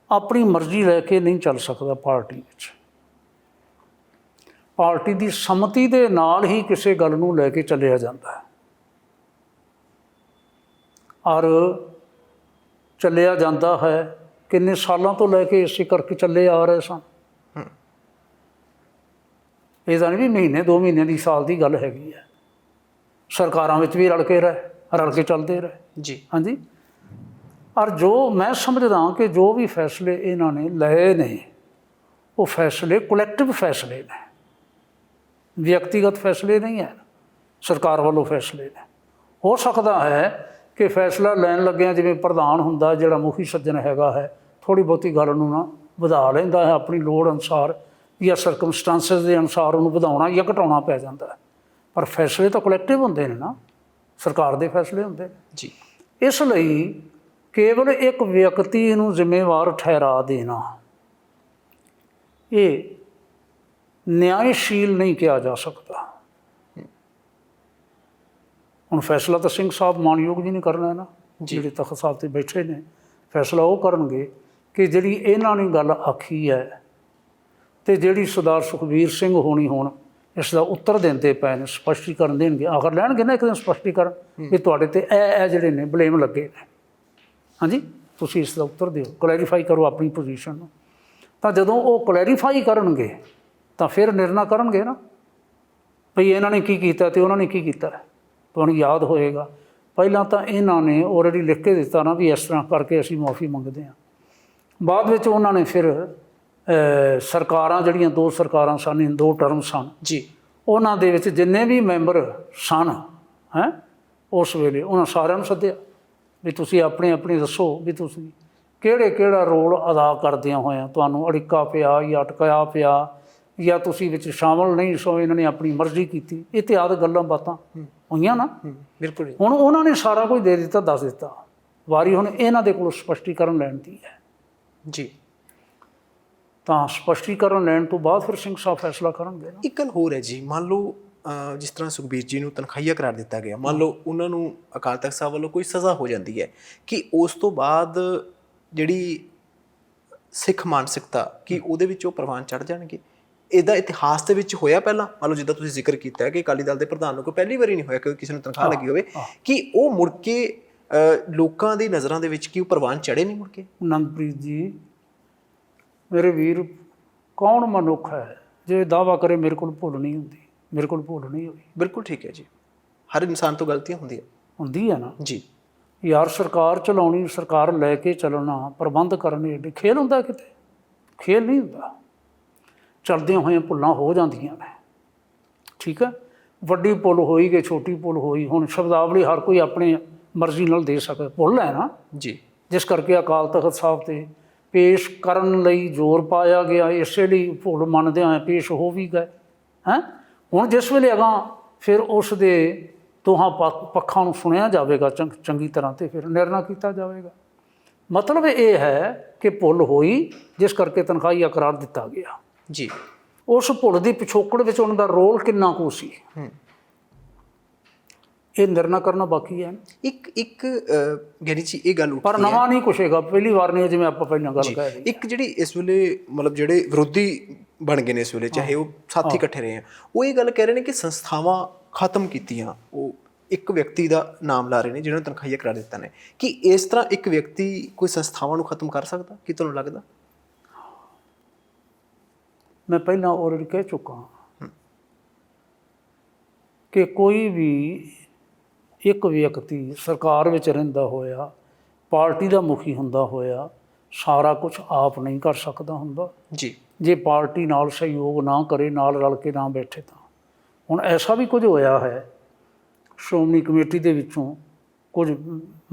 Speaker 2: ਆਪਣੀ ਮਰਜ਼ੀ ਲੈ ਕੇ ਨਹੀਂ ਚੱਲ ਸਕਦਾ ਪਾਰਟੀ ਵਿੱਚ। ਪਾਰਟੀ ਦੀ ਸੰਮਤੀ ਦੇ ਨਾਲ ਹੀ ਕਿਸੇ ਗੱਲ ਨੂੰ ਲੈ ਕੇ ਚੱਲਿਆ ਜਾਂਦਾ ਹੈ, ਔਰ ਚੱਲਿਆ ਜਾਂਦਾ ਹੈ। ਕਿੰਨੇ ਸਾਲਾਂ ਤੋਂ ਲੈ ਕੇ ਇਸੇ ਕਰਕੇ ਚੱਲੇ ਆ ਰਹੇ ਸਨ। ਇਹ ਤਾਂ ਨਹੀਂ ਵੀ ਮਹੀਨੇ 2 ਮਹੀਨੇ ਦੀ, ਸਾਲ ਦੀ ਗੱਲ ਹੈਗੀ ਹੈ। ਸਰਕਾਰਾਂ ਵਿੱਚ ਵੀ ਰਲ ਕੇ ਚੱਲਦੇ ਰਹੇ।
Speaker 1: ਜੀ
Speaker 2: ਹਾਂਜੀ। ਔਰ ਜੋ ਮੈਂ ਸਮਝਦਾ ਕਿ ਜੋ ਵੀ ਫੈਸਲੇ ਇਹਨਾਂ ਨੇ ਲਏ ਨੇ, ਉਹ ਫੈਸਲੇ ਕੁਲੈਕਟਿਵ ਫੈਸਲੇ ਨੇ, ਵਿਅਕਤੀਗਤ ਫੈਸਲੇ ਨਹੀਂ ਹੈ, ਸਰਕਾਰ ਵੱਲੋਂ ਫੈਸਲੇ ਨੇ। ਹੋ ਸਕਦਾ ਹੈ ਕਿ ਫੈਸਲਾ ਲੈਣ ਲੱਗਿਆਂ ਜਿਵੇਂ ਪ੍ਰਧਾਨ ਹੁੰਦਾ, ਜਿਹੜਾ ਮੁਖੀ ਸੱਜਣ ਹੈਗਾ ਹੈ, ਥੋੜ੍ਹੀ ਬਹੁਤੀ ਗੱਲ ਨੂੰ ਨਾ ਵਧਾ ਲੈਂਦਾ ਹੈ ਆਪਣੀ ਲੋੜ ਅਨੁਸਾਰ, ਜਾਂ ਸਰਕਮਸਟਾਂਸਿਸ ਦੇ ਅਨੁਸਾਰ ਉਹਨੂੰ ਵਧਾਉਣਾ ਜਾਂ ਘਟਾਉਣਾ ਪੈ ਜਾਂਦਾ ਹੈ। ਪਰ ਫੈਸਲੇ ਤਾਂ ਕੁਲੈਕਟਿਵ ਹੁੰਦੇ ਨੇ ਨਾ, ਸਰਕਾਰ ਦੇ ਫੈਸਲੇ ਹੁੰਦੇ ਨੇ
Speaker 1: ਜੀ।
Speaker 2: ਇਸ ਲਈ ਕੇਵਲ ਇੱਕ ਵਿਅਕਤੀ ਨੂੰ ਜ਼ਿੰਮੇਵਾਰ ਠਹਿਰਾ ਦੇਣਾ ਇਹ ਨਿਆਂਸ਼ੀਲ ਨਹੀਂ ਕਿਹਾ ਜਾ ਸਕਦਾ। ਹੁਣ ਫੈਸਲਾ ਤਾਂ ਸਿੰਘ ਸਾਹਿਬ ਮਾਨਯੋਗ ਜੀ ਨੇ ਕਰਨਾ ਹੈ ਨਾ, ਜਿਹੜੇ ਤਖ਼ਤ ਸਾਹਿਬ 'ਤੇ ਬੈਠੇ ਨੇ। ਫੈਸਲਾ ਉਹ ਕਰਨਗੇ ਕਿ ਜਿਹੜੀ ਇਹਨਾਂ ਨੇ ਗੱਲ ਆਖੀ ਹੈ, ਅਤੇ ਜਿਹੜੀ ਸਰਦਾਰ ਸੁਖਬੀਰ ਸਿੰਘ ਹੋਣੀ ਹੁਣ ਇਸ ਦਾ ਉੱਤਰ ਦਿੰਦੇ ਪਏ ਨੇ, ਸਪਸ਼ਟੀਕਰਨ ਦੇਣਗੇ। ਆਖਰ ਲੈਣਗੇ ਨਾ ਇੱਕ ਦਿਨ ਸਪਸ਼ਟੀਕਰਨ ਵੀ ਤੁਹਾਡੇ 'ਤੇ ਇਹ ਜਿਹੜੇ ਨੇ ਬਲੇਮ ਲੱਗੇ ਨੇ, ਹਾਂਜੀ ਤੁਸੀਂ ਇਸ ਦਾ ਉੱਤਰ ਦਿਓ, ਕਲੈਰੀਫਾਈ ਕਰੋ ਆਪਣੀ ਪੋਜੀਸ਼ਨ ਨੂੰ। ਤਾਂ ਜਦੋਂ ਉਹ ਕਲੈਰੀਫਾਈ ਕਰਨਗੇ ਤਾਂ ਫਿਰ ਨਿਰਣਾ ਕਰਨਗੇ ਨਾ ਭਈ ਇਹਨਾਂ ਨੇ ਕੀ ਕੀਤਾ ਅਤੇ ਉਹਨਾਂ ਨੇ ਕੀ ਕੀਤਾ। ਤੁਹਾਨੂੰ ਯਾਦ ਹੋਏਗਾ ਪਹਿਲਾਂ ਤਾਂ ਇਹਨਾਂ ਨੇ ਆਲਰੇਡੀ ਲਿਖ ਕੇ ਦਿੱਤਾ ਨਾ ਵੀ ਇਸ ਤਰ੍ਹਾਂ ਕਰਕੇ ਅਸੀਂ ਮੁਆਫੀ ਮੰਗਦੇ ਹਾਂ। ਬਾਅਦ ਵਿੱਚ ਉਹਨਾਂ ਨੇ ਫਿਰ ਸਰਕਾਰਾਂ ਜਿਹੜੀਆਂ 2 ਸਰਕਾਰਾਂ ਸਨ, 2 ਟਰਮ ਸਨ
Speaker 1: ਜੀ,
Speaker 2: ਉਹਨਾਂ ਦੇ ਵਿੱਚ ਜਿੰਨੇ ਵੀ ਮੈਂਬਰ ਸਨ ਉਸ ਵੇਲੇ ਉਹਨਾਂ ਸਾਰਿਆਂ ਨੂੰ ਸੱਦਿਆ ਵੀ ਤੁਸੀਂ ਆਪਣੇ ਦੱਸੋ ਵੀ ਤੁਸੀਂ ਕਿਹੜਾ ਰੋਲ ਅਦਾ ਕਰਦਿਆਂ ਹੋਇਆਂ ਤੁਹਾਨੂੰ ਅੜਿੱਕਾ ਪਿਆ ਜਾਂ ਅਟਕਾਇਆ ਪਿਆ, ਜਾਂ ਤੁਸੀਂ ਵਿੱਚ ਸ਼ਾਮਲ ਨਹੀਂ ਸੋ, ਇਹਨਾਂ ਨੇ ਆਪਣੀ ਮਰਜ਼ੀ ਕੀਤੀ। ਇਤਿਹਾਦ ਗੱਲਾਂ ਬਾਤਾਂ ਹੋਈਆਂ ਨਾ।
Speaker 1: ਬਿਲਕੁਲ।
Speaker 2: ਹੁਣ ਉਹਨਾਂ ਨੇ ਸਾਰਾ ਕੁਝ ਦੇ ਦਿੱਤਾ, ਦੱਸ ਦਿੱਤਾ। ਵਾਰੀ ਹੁਣ ਇਹਨਾਂ ਦੇ ਕੋਲ ਸਪਸ਼ਟੀਕਰਨ ਲੈਣ ਦੀ ਹੈ।
Speaker 1: ਜੀ।
Speaker 2: ਤਾਂ ਸਪਸ਼ਟੀਕਰਨ ਲੈਣ ਤੋਂ ਬਾਅਦ ਫਿਰ ਸਿੰਘ ਸਾਹਿਬ ਫੈਸਲਾ ਕਰਨਗੇ।
Speaker 1: ਇੱਕ ਗੱਲ ਹੋਰ ਹੈ ਜੀ, ਮੰਨ ਲਓ ਜਿਸ ਤਰ੍ਹਾਂ ਸੁਖਬੀਰ ਜੀ ਨੂੰ ਤਨਖਾਹੀਆ ਕਰਾਰ ਦਿੱਤਾ ਗਿਆ, ਮੰਨ ਲਓ ਉਹਨਾਂ ਨੂੰ ਅਕਾਲ ਤਖ਼ਤ ਸਾਹਿਬ ਵੱਲੋਂ ਕੋਈ ਸਜ਼ਾ ਹੋ ਜਾਂਦੀ ਹੈ, ਕਿ ਉਸ ਤੋਂ ਬਾਅਦ ਜਿਹੜੀ ਸਿੱਖ ਮਾਨਸਿਕਤਾ ਕਿ ਉਹਦੇ ਵਿੱਚ ਉਹ ਪ੍ਰਵਾਨ ਚੜ੍ਹ ਜਾਣਗੇ? ਇਹਦਾ ਇਤਿਹਾਸ ਦੇ ਵਿੱਚ ਹੋਇਆ ਪਹਿਲਾਂ? ਮੰਨ ਲਓ ਜਿੱਦਾਂ ਤੁਸੀਂ ਜ਼ਿਕਰ ਕੀਤਾ ਹੈ ਕਿ ਅਕਾਲੀ ਦਲ ਦੇ ਪ੍ਰਧਾਨ ਨੂੰ ਕੋਈ ਪਹਿਲੀ ਵਾਰੀ ਨਹੀਂ ਹੋਇਆ ਕਿ ਕਿਸੇ ਨੂੰ ਤਨਖਾਹ ਲੱਗੀ ਹੋਵੇ, ਕਿ ਉਹ ਮੁੜ ਕੇ ਲੋਕਾਂ ਦੀ ਨਜ਼ਰਾਂ ਦੇ ਵਿੱਚ ਕਿ ਉਹ ਪ੍ਰਵਾਨ ਚੜ੍ਹੇ ਨਹੀਂ ਮੁੜ ਕੇ?
Speaker 2: ਨੰਦਪ੍ਰੀਤ ਜੀ ਮੇਰੇ ਵੀਰ, ਕੌਣ ਮਨੁੱਖ ਹੈ ਜੇ ਦਾਅਵਾ ਕਰੇ ਮੇਰੇ ਕੋਲ ਭੁੱਲ ਨਹੀਂ ਹੁੰਦੀ, ਮੇਰੇ ਕੋਲ ਭੁੱਲ ਨਹੀਂ ਹੋਈ?
Speaker 1: ਬਿਲਕੁਲ ਠੀਕ ਹੈ ਜੀ, ਹਰ ਇਨਸਾਨ ਤੋਂ ਗਲਤੀਆਂ
Speaker 2: ਹੁੰਦੀ ਹੈ ਨਾ
Speaker 1: ਜੀ।
Speaker 2: ਯਾਰ ਸਰਕਾਰ ਚਲਾਉਣੀ, ਸਰਕਾਰ ਲੈ ਕੇ ਚੱਲਣਾ, ਪ੍ਰਬੰਧ ਕਰਨੇ ਏਡੇ ਖੇਲ ਹੁੰਦਾ? ਕਿਤੇ ਖੇਲ ਨਹੀਂ ਹੁੰਦਾ। ਚਲਦਿਆਂ ਹੋਇਆਂ ਭੁੱਲਾਂ ਹੋ ਜਾਂਦੀਆਂ ਨੇ, ਠੀਕ ਹੈ। ਵੱਡੀ ਭੁੱਲ ਹੋਈ ਕਿ ਛੋਟੀ ਭੁੱਲ ਹੋਈ, ਹੁਣ ਸ਼ਬਦਾਵਲੀ ਹਰ ਕੋਈ ਆਪਣੀ ਮਰਜ਼ੀ ਨਾਲ ਦੇ ਸਕਦਾ, ਭੁੱਲ ਹੈ ਨਾ
Speaker 1: ਜੀ।
Speaker 2: ਜਿਸ ਕਰਕੇ ਅਕਾਲ ਤਖ਼ਤ ਸਾਹਿਬ 'ਤੇ ਪੇਸ਼ ਕਰਨ ਲਈ ਜ਼ੋਰ ਪਾਇਆ ਗਿਆ, ਇਸੇ ਲਈ ਭੁੱਲ ਮੰਨਦਿਆਂ ਹੋਇਆ ਪੇਸ਼ ਹੋ ਵੀ ਗਏ। ਹੁਣ ਜਿਸ ਵੇਲੇ ਅਗਾਂਹ ਫਿਰ ਉਸ ਦੇ ਦੋਹਾਂ ਪੱਖਾਂ ਨੂੰ ਸੁਣਿਆ ਜਾਵੇਗਾ ਚੰਗੀ ਤਰ੍ਹਾਂ, ਅਤੇ ਫਿਰ ਨਿਰਣਾ ਕੀਤਾ ਜਾਵੇਗਾ। ਮਤਲਬ ਇਹ ਹੈ ਕਿ ਭੁੱਲ ਹੋਈ ਜਿਸ ਕਰਕੇ ਤਨਖਾਹੀਆ ਕਰਾਰ ਦਿੱਤਾ ਗਿਆ
Speaker 1: ਜੀ।
Speaker 2: ਉਸ ਭੁੱਲ ਦੀ ਪਿਛੋਕੜ ਵਿੱਚ ਉਹਨਾਂ ਦਾ ਰੋਲ ਕਿੰਨਾ ਕੁ ਸੀ, ਇਹ ਨਿਰਣਾ ਕਰਨਾ ਬਾਕੀ ਹੈ।
Speaker 1: ਇੱਕ ਗਿਆਨੀ ਜੀ ਇਹ ਗੱਲ
Speaker 2: ਪਰ ਨਵਾਂ ਨਹੀਂ ਕੁਛ ਹੈਗਾ, ਪਹਿਲੀ ਵਾਰ ਨਹੀਂ, ਜਿਵੇਂ ਆਪਾਂ ਪਹਿਲਾਂ ਗੱਲ ਕਰ ਰਹੇ।
Speaker 1: ਇੱਕ ਜਿਹੜੀ ਇਸ ਵੇਲੇ ਮਤਲਬ ਜਿਹੜੇ ਵਿਰੋਧੀ ਬਣ ਗਏ ਨੇ ਇਸ ਵੇਲੇ, ਚਾਹੇ ਉਹ ਸਾਥੀ ਇਕੱਠੇ ਰਹੇ ਆ, ਉਹ ਇਹ ਗੱਲ ਕਹਿ ਰਹੇ ਨੇ ਕਿ ਸੰਸਥਾਵਾਂ ਖਤਮ ਕੀਤੀਆਂ, ਉਹ ਇੱਕ ਵਿਅਕਤੀ ਦਾ ਨਾਮ ਲਾ ਰਹੇ ਨੇ ਜਿਹਨਾਂ ਨੂੰ ਤਨਖਾਹੀਆ ਕਰਾ ਦਿੱਤਾ ਨੇ। ਕਿ ਇਸ ਤਰ੍ਹਾਂ ਇੱਕ ਵਿਅਕਤੀ ਕੋਈ ਸੰਸਥਾਵਾਂ ਨੂੰ ਖਤਮ ਕਰ ਸਕਦਾ? ਕੀ ਤੁਹਾਨੂੰ ਲੱਗਦਾ?
Speaker 2: ਮੈਂ ਪਹਿਲਾਂ ਆਲਰੇਡੀ ਕਹਿ ਚੁੱਕਾ ਕਿ ਕੋਈ ਵੀ ਇੱਕ ਵਿਅਕਤੀ ਸਰਕਾਰ ਵਿੱਚ ਰਹਿੰਦਾ ਹੋਇਆ, ਪਾਰਟੀ ਦਾ ਮੁਖੀ ਹੁੰਦਾ ਹੋਇਆ, ਸਾਰਾ ਕੁਝ ਆਪ ਨਹੀਂ ਕਰ ਸਕਦਾ ਹੁੰਦਾ
Speaker 1: ਜੀ।
Speaker 2: ਜੇ ਪਾਰਟੀ ਨਾਲ ਸਹਿਯੋਗ ਨਾ ਕਰੇ, ਨਾਲ ਰਲ ਕੇ ਨਾ ਬੈਠੇ ਤਾਂ। ਹੁਣ ਐਸਾ ਵੀ ਕੁਝ ਹੋਇਆ ਹੈ, ਸ਼੍ਰੋਮਣੀ ਕਮੇਟੀ ਦੇ ਵਿੱਚੋਂ ਕੁਝ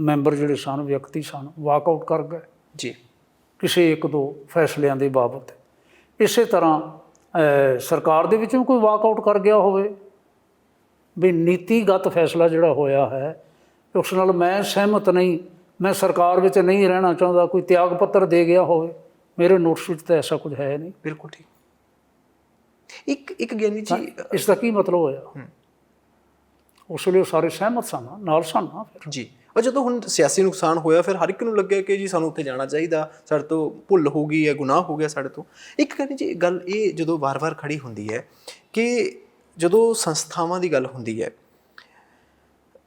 Speaker 2: ਮੈਂਬਰ ਜਿਹੜੇ ਸਨ, ਵਿਅਕਤੀ ਸਨ, ਵਾਕਆਊਟ ਕਰ ਗਏ
Speaker 1: ਜੀ
Speaker 2: ਕਿਸੇ 1-2 ਫੈਸਲਿਆਂ ਦੇ ਬਾਬਤ। ਇਸੇ ਤਰ੍ਹਾਂ ਸਰਕਾਰ ਦੇ ਵਿੱਚੋਂ ਕੋਈ ਵਾਕਆਊਟ ਕਰ ਗਿਆ ਹੋਵੇ ਵੀ ਨੀਤੀਗਤ ਫੈਸਲਾ ਜਿਹੜਾ ਹੋਇਆ ਹੈ ਉਸ ਨਾਲ ਮੈਂ ਸਹਿਮਤ ਨਹੀਂ, ਮੈਂ ਸਰਕਾਰ ਵਿੱਚ ਨਹੀਂ ਰਹਿਣਾ ਚਾਹੁੰਦਾ, ਕੋਈ ਤਿਆਗ ਪੱਤਰ ਦੇ ਗਿਆ ਹੋਵੇ, ਮੇਰੇ ਨੋਟਿਸ ਵਿੱਚ ਤਾਂ ਐਸਾ ਕੁਝ ਹੈ ਨਹੀਂ।
Speaker 1: ਬਿਲਕੁਲ ਠੀਕ। ਇੱਕ ਗਿਆਨੀ ਜੀ,
Speaker 2: ਇਸ ਦਾ ਕੀ ਮਤਲਬ ਹੋਇਆ? ਉਸ ਵੇਲੇ ਸਾਰੇ ਸਹਿਮਤ ਸਨ, ਨਾਲ ਸਨ ਨਾ ਫਿਰ।
Speaker 1: ਜੀ, ਔਰ ਜਦੋਂ ਹੁਣ ਸਿਆਸੀ ਨੁਕਸਾਨ ਹੋਇਆ ਫਿਰ ਹਰ ਇੱਕ ਨੂੰ ਲੱਗਿਆ ਕਿ ਜੀ ਸਾਨੂੰ ਉੱਥੇ ਜਾਣਾ ਚਾਹੀਦਾ, ਸਾਡੇ ਤੋਂ ਭੁੱਲ ਹੋ ਗਈ ਹੈ, ਗੁਨਾਹ ਹੋ ਗਿਆ ਸਾਡੇ ਤੋਂ। ਇੱਕ ਕਹਿੰਦੇ ਜੀ ਗੱਲ ਇਹ ਜਦੋਂ ਵਾਰ-ਵਾਰ ਖੜੀ ਹੁੰਦੀ ਹੈ ਕਿ ਜਦੋਂ ਸੰਸਥਾਵਾਂ ਦੀ ਗੱਲ ਹੁੰਦੀ ਹੈ,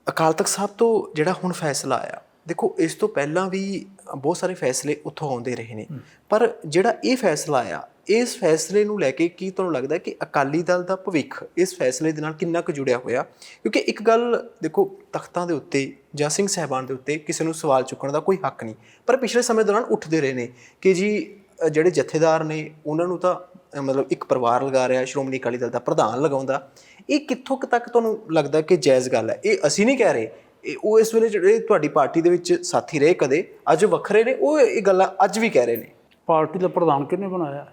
Speaker 1: ਅਕਾਲ ਤਖਤ ਸਾਹਿਬ ਤੋਂ ਜਿਹੜਾ ਹੁਣ ਫੈਸਲਾ ਆਇਆ, ਦੇਖੋ ਇਸ ਤੋਂ ਪਹਿਲਾਂ ਵੀ ਬਹੁਤ ਸਾਰੇ ਫੈਸਲੇ ਉੱਥੋਂ ਆਉਂਦੇ ਰਹੇ ਨੇ, ਪਰ ਜਿਹੜਾ ਇਹ ਫੈਸਲਾ ਆਇਆ, ਇਸ ਫੈਸਲੇ ਨੂੰ ਲੈ ਕੇ ਕੀ ਤੁਹਾਨੂੰ ਲੱਗਦਾ ਕਿ ਅਕਾਲੀ ਦਲ ਦਾ ਭਵਿੱਖ ਇਸ ਫੈਸਲੇ ਦੇ ਨਾਲ ਕਿੰਨਾ ਕੁ ਜੁੜਿਆ ਹੋਇਆ? ਕਿਉਂਕਿ ਇੱਕ ਗੱਲ ਦੇਖੋ, ਤਖਤਾਂ ਦੇ ਉੱਤੇ ਜਾਂ ਸਿੰਘ ਸਾਹਿਬਾਨ ਦੇ ਉੱਤੇ ਕਿਸੇ ਨੂੰ ਸਵਾਲ ਚੁੱਕਣ ਦਾ ਕੋਈ ਹੱਕ ਨਹੀਂ, ਪਰ ਪਿਛਲੇ ਸਮੇਂ ਦੌਰਾਨ ਉੱਠਦੇ ਰਹੇ ਨੇ ਕਿ ਜੀ ਜਿਹੜੇ ਜਥੇਦਾਰ ਨੇ ਉਹਨਾਂ ਨੂੰ ਤਾਂ ਮਤਲਬ ਇੱਕ ਪਰਿਵਾਰ ਲਗਾ ਰਿਹਾ, ਸ਼੍ਰੋਮਣੀ ਅਕਾਲੀ ਦਲ ਦਾ ਪ੍ਰਧਾਨ ਲਗਾਉਂਦਾ। ਇਹ ਕਿੱਥੋਂ ਤੱਕ ਤੁਹਾਨੂੰ ਲੱਗਦਾ ਕਿ ਜਾਇਜ਼ ਗੱਲ ਹੈ? ਇਹ ਅਸੀਂ ਨਹੀਂ ਕਹਿ ਰਹੇ, ਉਹ ਇਸ ਵੇਲੇ ਜਿਹੜੇ ਤੁਹਾਡੀ ਪਾਰਟੀ ਦੇ ਵਿੱਚ ਸਾਥੀ ਰਹੇ ਕਦੇ, ਅੱਜ ਵੱਖਰੇ ਨੇ, ਉਹ ਇਹ ਗੱਲਾਂ ਅੱਜ ਵੀ ਕਹਿ ਰਹੇ ਨੇ।
Speaker 2: ਪਾਰਟੀ ਦਾ ਪ੍ਰਧਾਨ ਕਿਹਨੇ ਬਣਾਇਆ?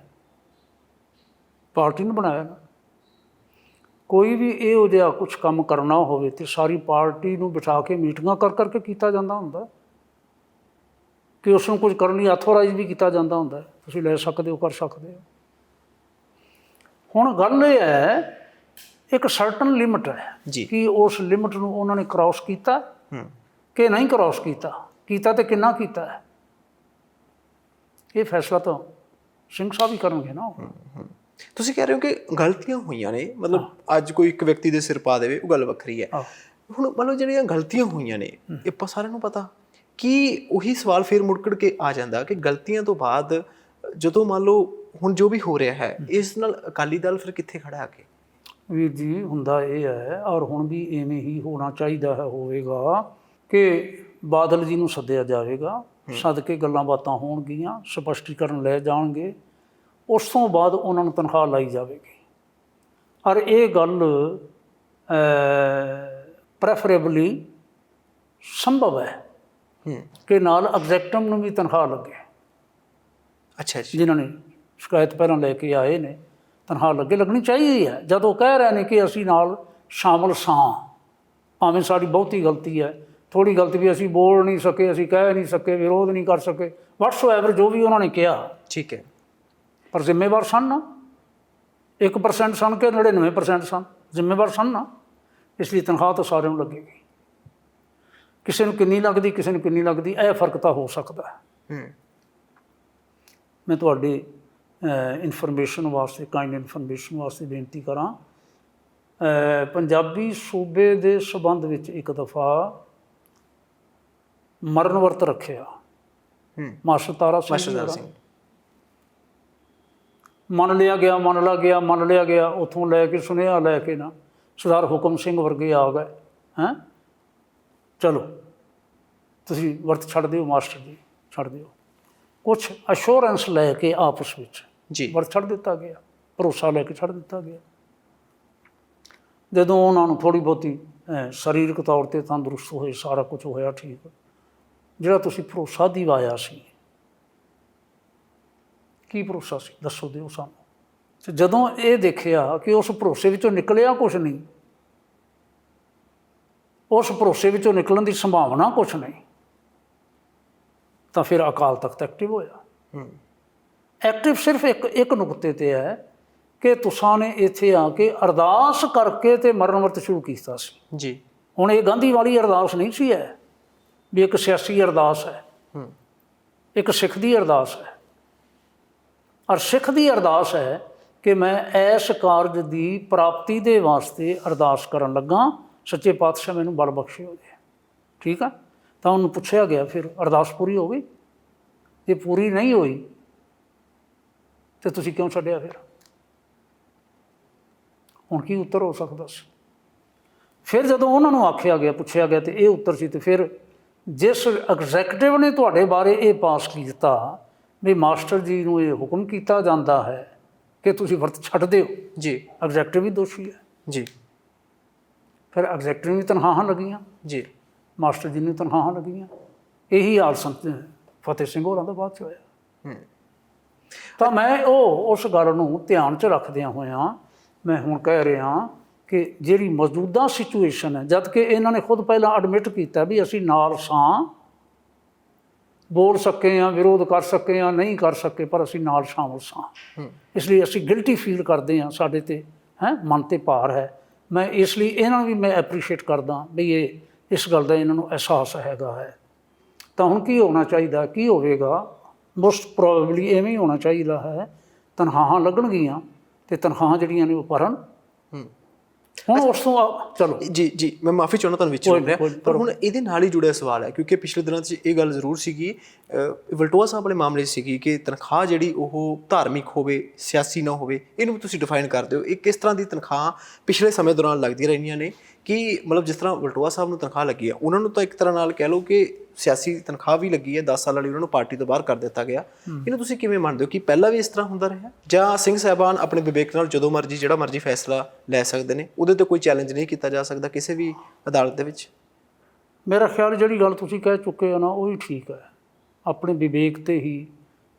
Speaker 2: ਪਾਰਟੀ ਨੇ ਬਣਾਇਆ ਨਾ। ਕੋਈ ਵੀ ਇਹੋ ਜਿਹਾ ਕੁਛ ਕੰਮ ਕਰਨਾ ਹੋਵੇ ਤੇ ਸਾਰੀ ਪਾਰਟੀ ਨੂੰ ਬਿਠਾ ਕੇ ਮੀਟਿੰਗਾਂ ਕਰ ਕਰਕੇ ਕੀਤਾ ਜਾਂਦਾ ਹੁੰਦਾ, ਕਿ ਉਸ ਨੂੰ ਕੁਝ ਕਰਨ ਲਈ ਆਥੋਰਾਈਜ਼ ਵੀ ਕੀਤਾ ਜਾਂਦਾ ਹੁੰਦਾ। ਤੁਸੀਂ ਲੈ ਸਕਦੇ ਹੋ, ਕਰ ਸਕਦੇ ਹੋ। ਹੁਣ ਗੱਲ ਇਹ ਹੈ, ਇੱਕ ਸਰਟਨ ਲਿਮਟ ਹੈ
Speaker 1: ਜੀ,
Speaker 2: ਕਿ ਉਸ ਲਿਮਟ ਨੂੰ ਉਹਨਾਂ ਨੇ ਕ੍ਰਾਸ ਕੀਤਾ ਕਿ ਨਹੀਂ ਕ੍ਰਾਸ ਕੀਤਾ, ਕੀਤਾ ਤੇ ਕਿੰਨਾ ਕੀਤਾ ਹੈ, ਇਹ ਫੈਸਲਾ ਤਾਂ ਸਿੰਘ ਸਾਹਿਬ ਹੀ ਕਰਨਗੇ ਨਾ।
Speaker 1: ਤੁਸੀਂ ਕਹਿ ਰਹੇ ਹੋ ਕਿ ਗਲਤੀਆਂ ਹੋਈਆਂ ਨੇ, ਮਤਲਬ ਅੱਜ ਕੋਈ ਇੱਕ ਵਿਅਕਤੀ ਦੇ ਸਿਰ ਪਾ ਦੇਵੇ ਉਹ ਗੱਲ ਵੱਖਰੀ ਹੈ। ਹੁਣ ਮਤਲਬ ਜਿਹੜੀਆਂ ਗਲਤੀਆਂ ਹੋਈਆਂ ਨੇ, ਇਹ ਆਪਾਂ ਸਾਰਿਆਂ ਨੂੰ ਪਤਾ, ਕਿ ਉਹੀ ਸਵਾਲ ਫਿਰ ਮੁੜਕੜ ਕੇ ਆ ਜਾਂਦਾ ਕਿ ਗਲਤੀਆਂ ਤੋਂ ਬਾਅਦ ਜਦੋਂ ਮੰਨ ਲਓ ਹੁਣ ਜੋ ਵੀ ਹੋ ਰਿਹਾ ਹੈ, ਇਸ ਨਾਲ ਅਕਾਲੀ ਦਲ ਫਿਰ ਕਿੱਥੇ ਖੜਾ ਆ ਕੇ?
Speaker 2: ਵੀਰ ਜੀ, ਹੁੰਦਾ ਇਹ ਹੈ, ਔਰ ਹੁਣ ਵੀ ਇਵੇਂ ਹੀ ਹੋਣਾ ਚਾਹੀਦਾ ਹੈ, ਹੋਵੇਗਾ ਕਿ ਬਾਦਲ ਜੀ ਨੂੰ ਸੱਦਿਆ ਜਾਵੇਗਾ, ਸੱਦ ਕੇ ਗੱਲਾਂ ਬਾਤਾਂ ਹੋਣਗੀਆਂ, ਸਪਸ਼ਟੀਕਰਨ ਲੈ ਜਾਣਗੇ, ਉਸ ਤੋਂ ਬਾਅਦ ਉਹਨਾਂ ਨੂੰ ਤਨਖਾਹ ਲਾਈ ਜਾਵੇਗੀ। ਔਰ ਇਹ ਗੱਲ ਪ੍ਰੈਫਰੇਬਲੀ ਸੰਭਵ ਹੈ ਕਿ ਨਾਲ ਐਗਜ਼ੈਕਟਿਵ ਨੂੰ ਵੀ ਤਨਖਾਹ ਲੱਗੇ।
Speaker 1: ਅੱਛਾ ਜੀ,
Speaker 2: ਜਿਨ੍ਹਾਂ ਨੇ ਸ਼ਿਕਾਇਤ ਪਹਿਲਾਂ ਲੈ ਕੇ ਆਏ ਨੇ, ਤਨਖਾਹ ਲੱਗਣੀ ਚਾਹੀਦੀ ਹੈ। ਜਦੋਂ ਕਹਿ ਰਹੇ ਨੇ ਕਿ ਅਸੀਂ ਨਾਲ ਸ਼ਾਮਲ ਸਾਂ, ਭਾਵੇਂ ਸਾਡੀ ਬਹੁਤੀ ਗਲਤੀ ਹੈ, ਥੋੜ੍ਹੀ ਗਲਤੀ ਵੀ ਅਸੀਂ ਬੋਲ ਨਹੀਂ ਸਕੇ, ਅਸੀਂ ਕਹਿ ਨਹੀਂ ਸਕੇ, ਵਿਰੋਧ ਨਹੀਂ ਕਰ ਸਕੇ, ਵਟਸਐਵਰ ਜੋ ਵੀ ਉਹਨਾਂ ਨੇ ਕਿਹਾ,
Speaker 1: ਠੀਕ ਹੈ,
Speaker 2: ਪਰ ਜ਼ਿੰਮੇਵਾਰ ਸਨ ਨਾ। 1% ਸਨ ਕਿ 99% ਸਨ, ਜ਼ਿੰਮੇਵਾਰ ਸਨ ਨਾ। ਇਸ ਲਈ ਤਨਖਾਹ ਤਾਂ ਸਾਰਿਆਂ ਨੂੰ ਲੱਗੇਗੀ। ਕਿਸੇ ਨੂੰ ਕਿੰਨੀ ਲੱਗਦੀ, ਕਿਸੇ ਨੂੰ ਕਿੰਨੀ ਲੱਗਦੀ, ਇਹ ਫਰਕ ਤਾਂ ਹੋ ਸਕਦਾ ਹੈ। ਮੈਂ ਤੁਹਾਡੇ ਇਨਫੋਰਮੇਸ਼ਨ ਵਾਸਤੇ, ਕਾਈਂਡ ਇਨਫੋਰਮੇਸ਼ਨ ਵਾਸਤੇ ਬੇਨਤੀ ਕਰਾਂ, ਪੰਜਾਬੀ ਸੂਬੇ ਦੇ ਸੰਬੰਧ ਵਿੱਚ ਇੱਕ ਦਫਾ ਮਰਨ ਵਰਤ ਰੱਖਿਆ ਮਾਸਟਰ ਤਾਰਾ ਸਿੰਘ। ਮੰਨ ਲਿਆ ਗਿਆ, ਉੱਥੋਂ ਲੈ ਕੇ ਸੁਨੇਹਾ ਲੈ ਕੇ ਨਾ ਸਰਦਾਰ ਹੁਕਮ ਸਿੰਘ ਵਰਗੇ ਆ ਗਏ, ਹੈਂ ਚਲੋ ਤੁਸੀਂ ਵਰਤ ਛੱਡ ਦਿਓ ਮਾਸਟਰ ਜੀ, ਛੱਡ ਦਿਓ। ਕੁਛ ਅਸ਼ੋਰੈਂਸ ਲੈ ਕੇ ਆਪਸ ਵਿੱਚ
Speaker 1: ਜੀ
Speaker 2: ਵਰਤ ਛੱਡ ਦਿੱਤਾ ਗਿਆ, ਭਰੋਸਾ ਲੈ ਕੇ ਛੱਡ ਦਿੱਤਾ ਗਿਆ। ਜਦੋਂ ਉਹਨਾਂ ਨੂੰ ਥੋੜ੍ਹੀ ਬਹੁਤੀ ਸਰੀਰਕ ਤੌਰ 'ਤੇ ਤੰਦਰੁਸਤ ਹੋਏ, ਸਾਰਾ ਕੁਝ ਹੋਇਆ ਠੀਕ, ਜਿਹੜਾ ਤੁਸੀਂ ਭਰੋਸਾ ਦਿਵਾਇਆ ਸੀ, ਕੀ ਭਰੋਸਾ ਸੀ ਦੱਸੋ, ਦਿਓ ਸਾਨੂੰ। ਅਤੇ ਜਦੋਂ ਇਹ ਦੇਖਿਆ ਕਿ ਉਸ ਭਰੋਸੇ ਵਿੱਚੋਂ ਨਿਕਲਿਆ ਕੁਛ ਨਹੀਂ, ਉਸ ਭਰੋਸੇ ਵਿੱਚੋਂ ਨਿਕਲਣ ਦੀ ਸੰਭਾਵਨਾ ਕੁਛ ਨਹੀਂ, ਤਾਂ ਫਿਰ ਅਕਾਲ ਤਖਤ ਐਕਟਿਵ ਹੋਇਆ। ਐਕਟਿਵ ਸਿਰਫ ਇੱਕ ਨੁਕਤੇ 'ਤੇ ਹੈ ਕਿ ਤੁਸਾਂ ਨੇ ਇੱਥੇ ਆ ਕੇ ਅਰਦਾਸ ਕਰਕੇ ਤੇ ਮਰਨ ਵਰਤ ਸ਼ੁਰੂ ਕੀਤਾ ਸੀ
Speaker 1: ਜੀ। ਹੁਣ
Speaker 2: ਇਹ ਗਾਂਧੀ ਵਾਲੀ ਅਰਦਾਸ ਨਹੀਂ ਸੀ ਹੈ ਵੀ ਇੱਕ ਸਿਆਸੀ ਅਰਦਾਸ ਹੈ, ਇੱਕ ਸਿੱਖ ਦੀ ਅਰਦਾਸ ਹੈ। ਔਰ ਸਿੱਖ ਦੀ ਅਰਦਾਸ ਹੈ ਕਿ ਮੈਂ ਇਸ ਕਾਰਜ ਦੀ ਪ੍ਰਾਪਤੀ ਦੇ ਵਾਸਤੇ ਅਰਦਾਸ ਕਰਨ ਲੱਗਾ, ਸੱਚੇ ਪਾਤਸ਼ਾਹ ਮੈਨੂੰ ਬਲ ਬਖਸ਼ੇ ਹੋ ਜਾਏ। ਠੀਕ ਆ, ਤਾਂ ਉਹਨੂੰ ਪੁੱਛਿਆ ਗਿਆ ਫਿਰ ਅਰਦਾਸ ਪੂਰੀ ਹੋ ਗਈ? ਜੇ ਪੂਰੀ ਨਹੀਂ ਹੋਈ ਤੇ ਤੁਸੀਂ ਕਿਉਂ ਛੱਡਿਆ? ਫਿਰ ਹੁਣ ਕੀ ਉੱਤਰ ਹੋ ਸਕਦਾ ਸੀ? ਫਿਰ ਜਦੋਂ ਉਹਨਾਂ ਨੂੰ ਆਖਿਆ ਗਿਆ, ਪੁੱਛਿਆ ਗਿਆ, ਤੇ ਇਹ ਉੱਤਰ ਸੀ, ਤੇ ਫਿਰ ਜਿਸ ਐਗਜ਼ੈਕਟਿਵ ਨੇ ਤੁਹਾਡੇ ਬਾਰੇ ਇਹ ਪਾਸ ਕੀਤਾ ਵੀ ਮਾਸਟਰ ਜੀ ਨੂੰ ਇਹ ਹੁਕਮ ਕੀਤਾ ਜਾਂਦਾ ਹੈ ਕਿ ਤੁਸੀਂ ਵਰਤ ਛੱਡ ਦਿਓ,
Speaker 1: ਜੀ
Speaker 2: ਐਗਜ਼ੈਕਟਿਵ ਵੀ ਦੋਸ਼ੀ ਹੈ
Speaker 1: ਜੀ।
Speaker 2: ਫਿਰ ਐਗਜ਼ੈਕਟਿਵ ਨੂੰ ਵੀ ਤਨਖਾਹਾਂ ਲੱਗੀਆਂ
Speaker 1: ਜੀ,
Speaker 2: ਮਾਸਟਰ ਜੀ ਨੂੰ ਤਨਖਾਹਾਂ ਲੱਗੀਆਂ। ਇਹੀ ਹਾਲ ਸੰਤ ਫਤਿਹ ਸਿੰਘ ਹੋਰਾਂ ਦਾ ਬਾਅਦ 'ਚ ਹੋਇਆ। ਤਾਂ ਮੈਂ ਉਸ ਗੱਲ ਨੂੰ ਧਿਆਨ 'ਚ ਰੱਖਦਿਆਂ ਹੋਇਆਂ ਮੈਂ ਹੁਣ ਕਹਿ ਰਿਹਾ ਕਿ ਜਿਹੜੀ ਮੌਜੂਦਾ ਸਿਚੁਏਸ਼ਨ ਹੈ, ਜਦ ਕਿ ਇਹਨਾਂ ਨੇ ਖੁਦ ਪਹਿਲਾਂ ਐਡਮਿਟ ਕੀਤਾ ਵੀ ਅਸੀਂ ਨਾਲ ਸਾਂ, ਬੋਲ ਸਕੇ ਹਾਂ, ਵਿਰੋਧ ਕਰ ਸਕੇ ਹਾਂ, ਨਹੀਂ ਕਰ ਸਕੇ, ਪਰ ਅਸੀਂ ਨਾਲ ਸ਼ਾਮਲ ਸਾਂ। ਇਸ ਲਈ ਅਸੀਂ ਗਿਲਟੀ ਫੀਲ ਕਰਦੇ ਹਾਂ, ਸਾਡੇ ਤੇ ਮਨ ਤੇ ਭਾਰ ਹੈ। ਮੈਂ ਇਸ ਲਈ ਇਹਨਾਂ ਨੂੰ ਵੀ ਮੈਂ ਐਪਰੀਸ਼ੀਏਟ ਕਰਦਾ ਵੀ ਇਹ ਇਸ ਗੱਲ ਦਾ ਇਹਨਾਂ ਨੂੰ ਅਹਿਸਾਸ ਹੈਗਾ ਹੈ। ਤਾਂ ਹੁਣ ਕੀ ਹੋਣਾ ਚਾਹੀਦਾ, ਕੀ ਹੋਵੇਗਾ? ਮੋਸਟ ਪ੍ਰੋਬੇਬਲੀ ਇਵੇਂ ਹੀ ਹੋਣਾ ਚਾਹੀਦਾ ਹੈ, ਤਨਖਾਹਾਂ ਲੱਗਣਗੀਆਂ ਅਤੇ ਤਨਖਾਹਾਂ ਜਿਹੜੀਆਂ ਨੇ ਉਹ ਭਰਨ। ਹੁਣ ਉਸ ਤੋਂ ਚਲੋ
Speaker 1: ਜੀ ਮੈਂ ਮਾਫੀ ਚਾਹੁੰਦਾ ਤੁਹਾਨੂੰ ਵਿੱਚ ਬੋਲ ਰਿਹਾ, ਪਰ ਹੁਣ ਇਹਦੇ ਨਾਲ ਹੀ ਜੁੜਿਆ ਸਵਾਲ ਹੈ, ਕਿਉਂਕਿ ਪਿਛਲੇ ਦਿਨਾਂ 'ਚ ਇਹ ਗੱਲ ਜ਼ਰੂਰ ਸੀਗੀ ਵਲਟੋਆ ਸਾਹਿਬ ਵਾਲੇ ਮਾਮਲੇ ਸੀਗੀ ਕਿ ਤਨਖਾਹ ਜਿਹੜੀ ਉਹ ਧਾਰਮਿਕ ਹੋਵੇ, ਸਿਆਸੀ ਨਾ ਹੋਵੇ। ਇਹਨੂੰ ਤੁਸੀਂ ਡਿਫਾਈਨ ਕਰਦੇ ਹੋ, ਇਹ ਕਿਸ ਤਰ੍ਹਾਂ ਦੀ ਤਨਖਾਹ ਪਿਛਲੇ ਸਮੇਂ ਦੌਰਾਨ ਲੱਗਦੀਆਂ ਰਹੀਆਂ ਨੇ? ਕਿ ਮਤਲਬ ਜਿਸ ਤਰ੍ਹਾਂ ਵਲਟੋਆ ਸਾਹਿਬ ਨੂੰ ਤਨਖਾਹ ਲੱਗੀ ਆ, ਉਹਨਾਂ ਨੂੰ ਤਾਂ ਇੱਕ ਤਰ੍ਹਾਂ ਨਾਲ ਕਹਿ ਲਓ ਕਿ ਸਿਆਸੀ ਤਨਖਾਹ ਵੀ ਲੱਗੀ ਹੈ, 10 ਸਾਲ ਵਾਲੀ ਉਹਨਾਂ ਨੂੰ ਪਾਰਟੀ ਤੋਂ ਬਾਹਰ ਕਰ ਦਿੱਤਾ ਗਿਆ। ਇਹਨੂੰ ਤੁਸੀਂ ਕਿਵੇਂ ਮੰਨਦੇ ਹੋ ਕਿ ਪਹਿਲਾਂ ਵੀ ਇਸ ਤਰ੍ਹਾਂ ਹੁੰਦਾ ਰਿਹਾ, ਜਾਂ ਸਿੰਘ ਸਾਹਿਬਾਨ ਆਪਣੇ ਵਿਵੇਕ ਨਾਲ ਜਦੋਂ ਮਰਜ਼ੀ ਜਿਹੜਾ ਮਰਜ਼ੀ ਫੈਸਲਾ ਲੈ ਸਕਦੇ ਨੇ, ਉਹਦੇ 'ਤੇ ਕੋਈ ਚੈਲੰਜ ਨਹੀਂ ਕੀਤਾ ਜਾ ਸਕਦਾ ਕਿਸੇ ਵੀ ਅਦਾਲਤ ਦੇ ਵਿੱਚ?
Speaker 2: ਮੇਰਾ ਖਿਆਲ ਜਿਹੜੀ ਗੱਲ ਤੁਸੀਂ ਕਹਿ ਚੁੱਕੇ ਹੋ ਨਾ, ਉਹ ਵੀ ਠੀਕ ਹੈ। ਆਪਣੇ ਵਿਵੇਕ 'ਤੇ ਹੀ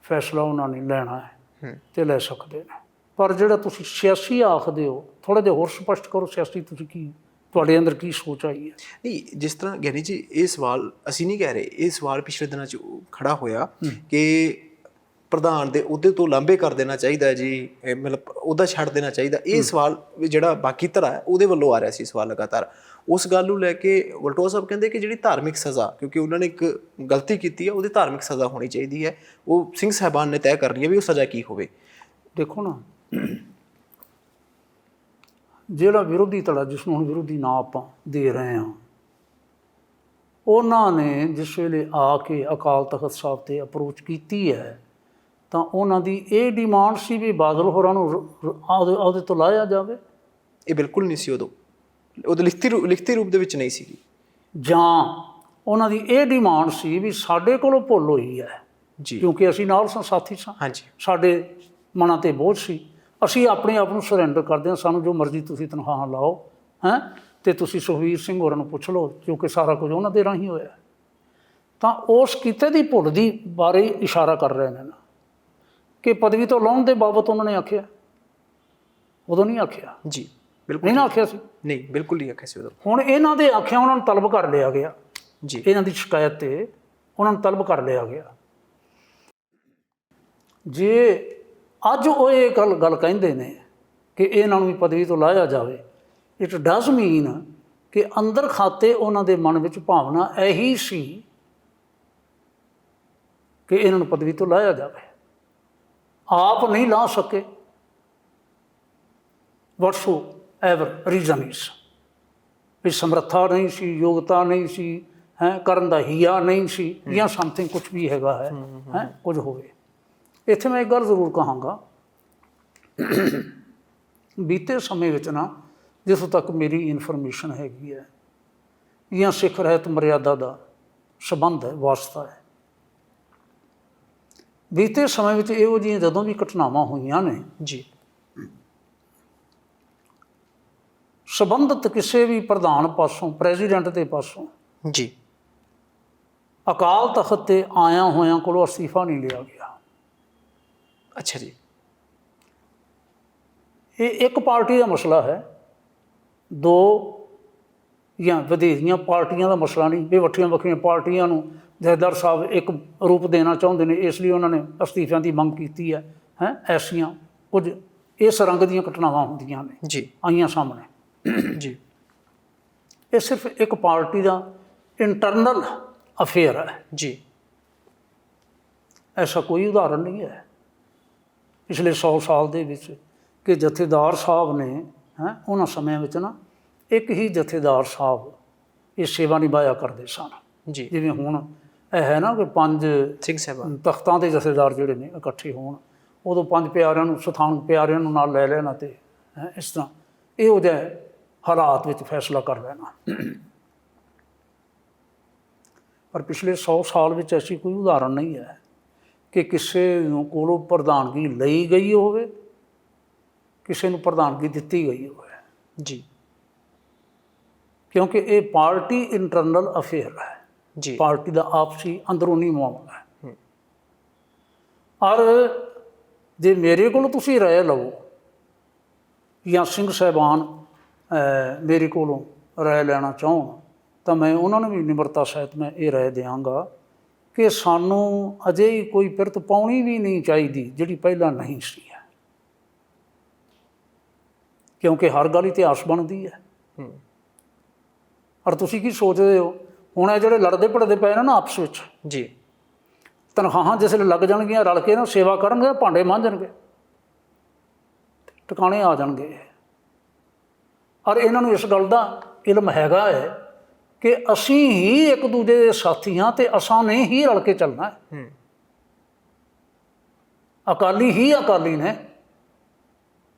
Speaker 2: ਫੈਸਲਾ ਉਹਨਾਂ ਨੇ ਲੈਣਾ ਹੈ ਅਤੇ ਲੈ ਸਕਦੇ ਨੇ। ਪਰ ਜਿਹੜਾ ਤੁਸੀਂ ਸਿਆਸੀ ਆਖਦੇ ਹੋ, ਥੋੜ੍ਹਾ ਜਿਹਾ ਹੋਰ ਸਪਸ਼ਟ ਕਰੋ, ਸਿਆਸੀ ਤੁਸੀਂ ਕੀ, ਤੁਹਾਡੇ ਅੰਦਰ ਕੀ ਸੋਚ ਆਈ ਹੈ? ਨਹੀਂ,
Speaker 1: ਜਿਸ ਤਰ੍ਹਾਂ ਗਿਆਨੀ ਜੀ ਇਹ ਸਵਾਲ ਅਸੀਂ ਨਹੀਂ ਕਹਿ ਰਹੇ, ਇਹ ਸਵਾਲ ਪਿਛਲੇ ਦਿਨਾਂ 'ਚ ਖੜਾ ਹੋਇਆ ਕਿ ਪ੍ਰਧਾਨ ਦੇ ਅਹੁਦੇ ਤੋਂ ਲਾਂਭੇ ਕਰ ਦੇਣਾ ਚਾਹੀਦਾ ਜੀ, ਮਤਲਬ ਅਹੁਦਾ ਛੱਡ ਦੇਣਾ ਚਾਹੀਦਾ। ਇਹ ਸਵਾਲ ਜਿਹੜਾ ਬਾਕੀ ਧੜਾ ਹੈ ਉਹਦੇ ਵੱਲੋਂ ਆ ਰਿਹਾ ਸੀ ਸਵਾਲ ਲਗਾਤਾਰ। ਉਸ ਗੱਲ ਨੂੰ ਲੈ ਕੇ ਵਲਟੋਆ ਸਾਹਿਬ ਕਹਿੰਦੇ ਕਿ ਜਿਹੜੀ ਧਾਰਮਿਕ ਸਜ਼ਾ, ਕਿਉਂਕਿ ਉਹਨਾਂ ਨੇ ਇੱਕ ਗਲਤੀ ਕੀਤੀ ਹੈ, ਉਹਦੀ ਧਾਰਮਿਕ ਸਜ਼ਾ ਹੋਣੀ ਚਾਹੀਦੀ ਹੈ, ਉਹ ਸਿੰਘ ਸਾਹਿਬਾਨ ਨੇ ਤੈਅ ਕਰਨੀ ਹੈ ਵੀ ਉਹ ਸਜ਼ਾ ਕੀ ਹੋਵੇ।
Speaker 2: ਦੇਖੋ ਨਾ, ਜਿਹੜਾ ਵਿਰੋਧੀ ਧੜਾ, ਜਿਸ ਨੂੰ ਹੁਣ ਵਿਰੋਧੀ ਨਾਂ ਆਪਾਂ ਦੇ ਰਹੇ ਹਾਂ, ਉਹਨਾਂ ਨੇ ਜਿਸ ਵੇਲੇ ਆ ਕੇ ਅਕਾਲ ਤਖਤ ਸਾਹਿਬ 'ਤੇ ਅਪਰੋਚ ਕੀਤੀ ਹੈ, ਤਾਂ ਉਹਨਾਂ ਦੀ ਇਹ ਡਿਮਾਂਡ ਸੀ ਵੀ ਬਾਦਲ ਹੋਰਾਂ ਨੂੰ ਅਹੁਦੇ ਤੋਂ ਲਾਹਿਆ ਜਾਵੇ।
Speaker 1: ਇਹ ਬਿਲਕੁਲ ਨਹੀਂ ਸੀ ਉਦੋਂ, ਉਹਦੇ ਲਿਖਤੀ ਰੂਪ ਦੇ ਵਿੱਚ ਨਹੀਂ ਸੀਗੀ।
Speaker 2: ਜਾਂ ਉਹਨਾਂ ਦੀ ਇਹ ਡਿਮਾਂਡ ਸੀ ਵੀ ਸਾਡੇ ਕੋਲੋਂ ਭੁੱਲ ਹੋਈ ਹੈ
Speaker 1: ਜੀ, ਕਿਉਂਕਿ
Speaker 2: ਅਸੀਂ ਨਾਲ ਸਾਥੀ ਸਾਂ,
Speaker 1: ਹਾਂਜੀ, ਸਾਡੇ
Speaker 2: ਮਨਾਂ 'ਤੇ ਬੋਝ ਸੀ, ਅਸੀਂ ਆਪਣੇ ਆਪ ਨੂੰ ਸਰੈਂਡਰ ਕਰਦੇ ਹਾਂ, ਸਾਨੂੰ ਜੋ ਮਰਜ਼ੀ ਤੁਸੀਂ ਤਨਖਾਹਾਂ ਲਾਓ ਅਤੇ ਤੁਸੀਂ ਸੁਖਬੀਰ ਸਿੰਘ ਹੋਰਾਂ ਨੂੰ ਪੁੱਛ ਲਓ, ਕਿਉਂਕਿ ਸਾਰਾ ਕੁਝ ਉਹਨਾਂ ਦੇ ਰਾਹੀਂ ਹੋਇਆ। ਤਾਂ ਉਸ ਕਿਤੇ ਦੀ ਭੁੱਲ ਦੀ ਬਾਰੇ ਇਸ਼ਾਰਾ ਕਰ ਰਹੇ ਨੇ ਨਾ, ਕਿ ਪਦਵੀ ਤੋਂ ਲਾਉਣ ਦੇ ਬਾਬਤ ਉਹਨਾਂ ਨੇ ਆਖਿਆ, ਉਦੋਂ ਨਹੀਂ ਆਖਿਆ
Speaker 1: ਜੀ, ਬਿਲਕੁਲ
Speaker 2: ਨਹੀਂ ਨਾ ਆਖਿਆ ਸੀ,
Speaker 1: ਨਹੀਂ ਬਿਲਕੁਲ ਨਹੀਂ ਆਖਿਆ ਸੀ ਉਦੋਂ।
Speaker 2: ਹੁਣ ਇਹਨਾਂ ਦੇ ਆਖਿਆ ਉਹਨਾਂ ਨੂੰ ਤਲਬ ਕਰ ਲਿਆ ਗਿਆ
Speaker 1: ਜੀ,
Speaker 2: ਇਹਨਾਂ ਦੀ ਸ਼ਿਕਾਇਤ 'ਤੇ ਉਹਨਾਂ ਨੂੰ ਤਲਬ ਕਰ ਲਿਆ ਗਿਆ। ਜੇ ਅੱਜ ਉਹ ਇਹ ਗੱਲ ਕਹਿੰਦੇ ਨੇ ਕਿ ਇਹਨਾਂ ਨੂੰ ਵੀ ਪਦਵੀ ਤੋਂ ਲਾਹਿਆ ਜਾਵੇ, ਇਟ ਡਜ਼ ਮੀਨ ਕਿ ਅੰਦਰ ਖਾਤੇ ਉਹਨਾਂ ਦੇ ਮਨ ਵਿੱਚ ਭਾਵਨਾ ਇਹੀ ਸੀ ਕਿ ਇਹਨਾਂ ਨੂੰ ਪਦਵੀ ਤੋਂ ਲਾਹਿਆ ਜਾਵੇ। ਆਪ ਨਹੀਂ ਲਾ ਸਕੇ, ਵਟਸੋ ਐਵਰ ਰੀਜ਼ਨ ਇਜ਼, ਵੀ ਸਮਰੱਥਾ ਨਹੀਂ ਸੀ, ਯੋਗਤਾ ਨਹੀਂ ਸੀ, ਕਰਨ ਦਾ ਹੀਆ ਨਹੀਂ ਸੀ, ਜਾਂ ਸਮਥਿੰਗ ਕੁਛ ਵੀ ਹੈਗਾ ਹੈ ਕੁਝ ਹੋਵੇ। ਇੱਥੇ ਮੈਂ ਇੱਕ ਗੱਲ ਜ਼ਰੂਰ ਕਹਾਂਗਾ, ਬੀਤੇ ਸਮੇਂ ਵਿੱਚ ਨਾ, ਜਿੱਥੋਂ ਤੱਕ ਮੇਰੀ ਇਨਫੋਰਮੇਸ਼ਨ ਹੈਗੀ ਹੈ, ਜਾਂ ਸਿੱਖ ਰਹਿਤ ਮਰਿਆਦਾ ਦਾ ਸੰਬੰਧ ਹੈ, ਵਾਸਤਾ ਹੈ, ਬੀਤੇ ਸਮੇਂ ਵਿੱਚ ਇਹੋ ਜਿਹੀਆਂ ਜਦੋਂ ਵੀ ਘਟਨਾਵਾਂ ਹੋਈਆਂ ਨੇ
Speaker 1: ਜੀ,
Speaker 2: ਸੰਬੰਧਿਤ ਕਿਸੇ ਵੀ ਪ੍ਰਧਾਨ ਪਾਸੋਂ, ਪ੍ਰੈਜ਼ੀਡੈਂਟ ਦੇ ਪਾਸੋਂ
Speaker 1: ਜੀ,
Speaker 2: ਅਕਾਲ ਤਖਤ 'ਤੇ ਆਇਆਂ ਹੋਇਆਂ ਕੋਲੋਂ ਅਸਤੀਫਾ ਨਹੀਂ ਲਿਆ ਗਿਆ।
Speaker 1: ਅੱਛਾ ਜੀ,
Speaker 2: ਇਹ ਇੱਕ ਪਾਰਟੀ ਦਾ ਮਸਲਾ ਹੈ, ਦੋ ਜਾਂ ਵਧੇਰੀਆਂ ਪਾਰਟੀਆਂ ਦਾ ਮਸਲਾ ਨਹੀਂ ਵੀ ਵੱਖਰੀਆਂ ਵੱਖਰੀਆਂ ਪਾਰਟੀਆਂ ਨੂੰ ਜਥੇਦਾਰ ਸਾਹਿਬ ਇੱਕ ਰੂਪ ਦੇਣਾ ਚਾਹੁੰਦੇ ਨੇ, ਇਸ ਲਈ ਉਹਨਾਂ ਨੇ ਅਸਤੀਫਿਆਂ ਦੀ ਮੰਗ ਕੀਤੀ ਹੈ। ਐਸੀਆਂ ਕੁਝ ਇਸ ਰੰਗ ਦੀਆਂ ਘਟਨਾਵਾਂ ਹੁੰਦੀਆਂ ਨੇ
Speaker 1: ਜੀ,
Speaker 2: ਆਈਆਂ ਸਾਹਮਣੇ
Speaker 1: ਜੀ।
Speaker 2: ਇਹ ਸਿਰਫ ਇੱਕ ਪਾਰਟੀ ਦਾ ਇੰਟਰਨਲ ਅਫੇਅਰ ਹੈ
Speaker 1: ਜੀ,
Speaker 2: ਐਸਾ ਕੋਈ ਉਦਾਹਰਨ ਨਹੀਂ ਹੈ ਪਿਛਲੇ 100 ਸਾਲ ਦੇ ਵਿੱਚ ਕਿ ਜਥੇਦਾਰ ਸਾਹਿਬ ਨੇ ਉਹਨਾਂ ਸਮਿਆਂ ਵਿੱਚ ਨਾ ਇੱਕ ਹੀ ਜਥੇਦਾਰ ਸਾਹਿਬ ਇਹ ਸੇਵਾ ਨਿਭਾਇਆ ਕਰਦੇ ਸਨ
Speaker 1: ਜੀ।
Speaker 2: ਜਿਵੇਂ ਹੁਣ ਇਹ ਹੈ ਨਾ ਕਿ 5
Speaker 1: ਸਿੰਘ ਸਾਹਿਬਾਨ
Speaker 2: ਤਖਤਾਂ ਦੇ ਜਥੇਦਾਰ ਜਿਹੜੇ ਨੇ ਇਕੱਠੇ ਹੋਣ, ਉਦੋਂ 5 ਪਿਆਰਿਆਂ ਨੂੰ, ਸਥਾਨ ਪਿਆਰਿਆਂ ਨੂੰ ਨਾਲ ਲੈ ਲੈਣਾ ਅਤੇ ਇਸ ਤਰ੍ਹਾਂ ਇਹੋ ਜਿਹੇ ਹਾਲਾਤ ਵਿੱਚ ਫੈਸਲਾ ਕਰ ਲੈਣਾ। ਪਰ ਪਿਛਲੇ 100 ਸਾਲ ਵਿੱਚ ਐਸੀ ਕੋਈ ਉਦਾਹਰਨ ਨਹੀਂ ਹੈ ਕਿ ਕਿਸੇ ਨੂੰ ਕੋਲੋਂ ਪ੍ਰਧਾਨਗੀ ਲਈ ਗਈ ਹੋਵੇ, ਕਿਸੇ ਨੂੰ ਪ੍ਰਧਾਨਗੀ ਦਿੱਤੀ ਗਈ ਹੋਵੇ
Speaker 1: ਜੀ,
Speaker 2: ਕਿਉਂਕਿ ਇਹ ਪਾਰਟੀ ਇੰਟਰਨਲ ਅਫੇਅਰ ਹੈ
Speaker 1: ਜੀ,
Speaker 2: ਪਾਰਟੀ ਦਾ ਆਪਸੀ ਅੰਦਰੂਨੀ ਮਾਮਲਾ ਹੈ। ਔਰ ਜੇ ਮੇਰੇ ਕੋਲੋਂ ਤੁਸੀਂ ਰਾਏ ਲਵੋ ਜਾਂ ਸਿੰਘ ਸਾਹਿਬਾਨ ਮੇਰੇ ਕੋਲੋਂ ਰਾਏ ਲੈਣਾ ਚਾਹੋਣ, ਤਾਂ ਮੈਂ ਉਹਨਾਂ ਨੂੰ ਵੀ ਨਿਮਰਤਾ ਸਹਿਤ ਮੈਂ ਇਹ ਰਾਏ ਦਿਆਂਗਾ ਕਿ ਸਾਨੂੰ ਅਜਿਹੀ ਕੋਈ ਪਿਰਤ ਪਾਉਣੀ ਵੀ ਨਹੀਂ ਚਾਹੀਦੀ ਜਿਹੜੀ ਪਹਿਲਾਂ ਨਹੀਂ ਸੀ ਹੈ, ਕਿਉਂਕਿ ਹਰ ਗੱਲ ਇਤਿਹਾਸ ਬਣਦੀ ਹੈ। ਔਰ ਤੁਸੀਂ ਕੀ ਸੋਚਦੇ ਹੋ, ਹੁਣ ਇਹ ਜਿਹੜੇ ਲੜਦੇ ਭੜਦੇ ਪਏ ਨੇ ਨਾ ਆਪਸ ਵਿੱਚ,
Speaker 1: ਜੀ
Speaker 2: ਤਨਖਾਹਾਂ ਜਿਸ ਵੇਲੇ ਲੱਗ ਜਾਣਗੀਆਂ, ਰਲ ਕੇ ਨਾ ਸੇਵਾ ਕਰਨਗੇ, ਭਾਂਡੇ ਮਾਂਜਣਗੇ, ਟਿਕਾਣੇ ਆ ਜਾਣਗੇ। ਔਰ ਇਹਨਾਂ ਨੂੰ ਇਸ ਗੱਲ ਦਾ ਇਲਮ ਹੈਗਾ ਹੈ ਕਿ ਅਸੀਂ ਹੀ ਇੱਕ ਦੂਜੇ ਦੇ ਸਾਥੀ ਹਾਂ ਅਤੇ ਅਸਾਂ ਨੇ ਹੀ ਰਲ ਕੇ ਚੱਲਣਾ ਹੈ। ਅਕਾਲੀ ਹੀ ਅਕਾਲੀ ਨੇ,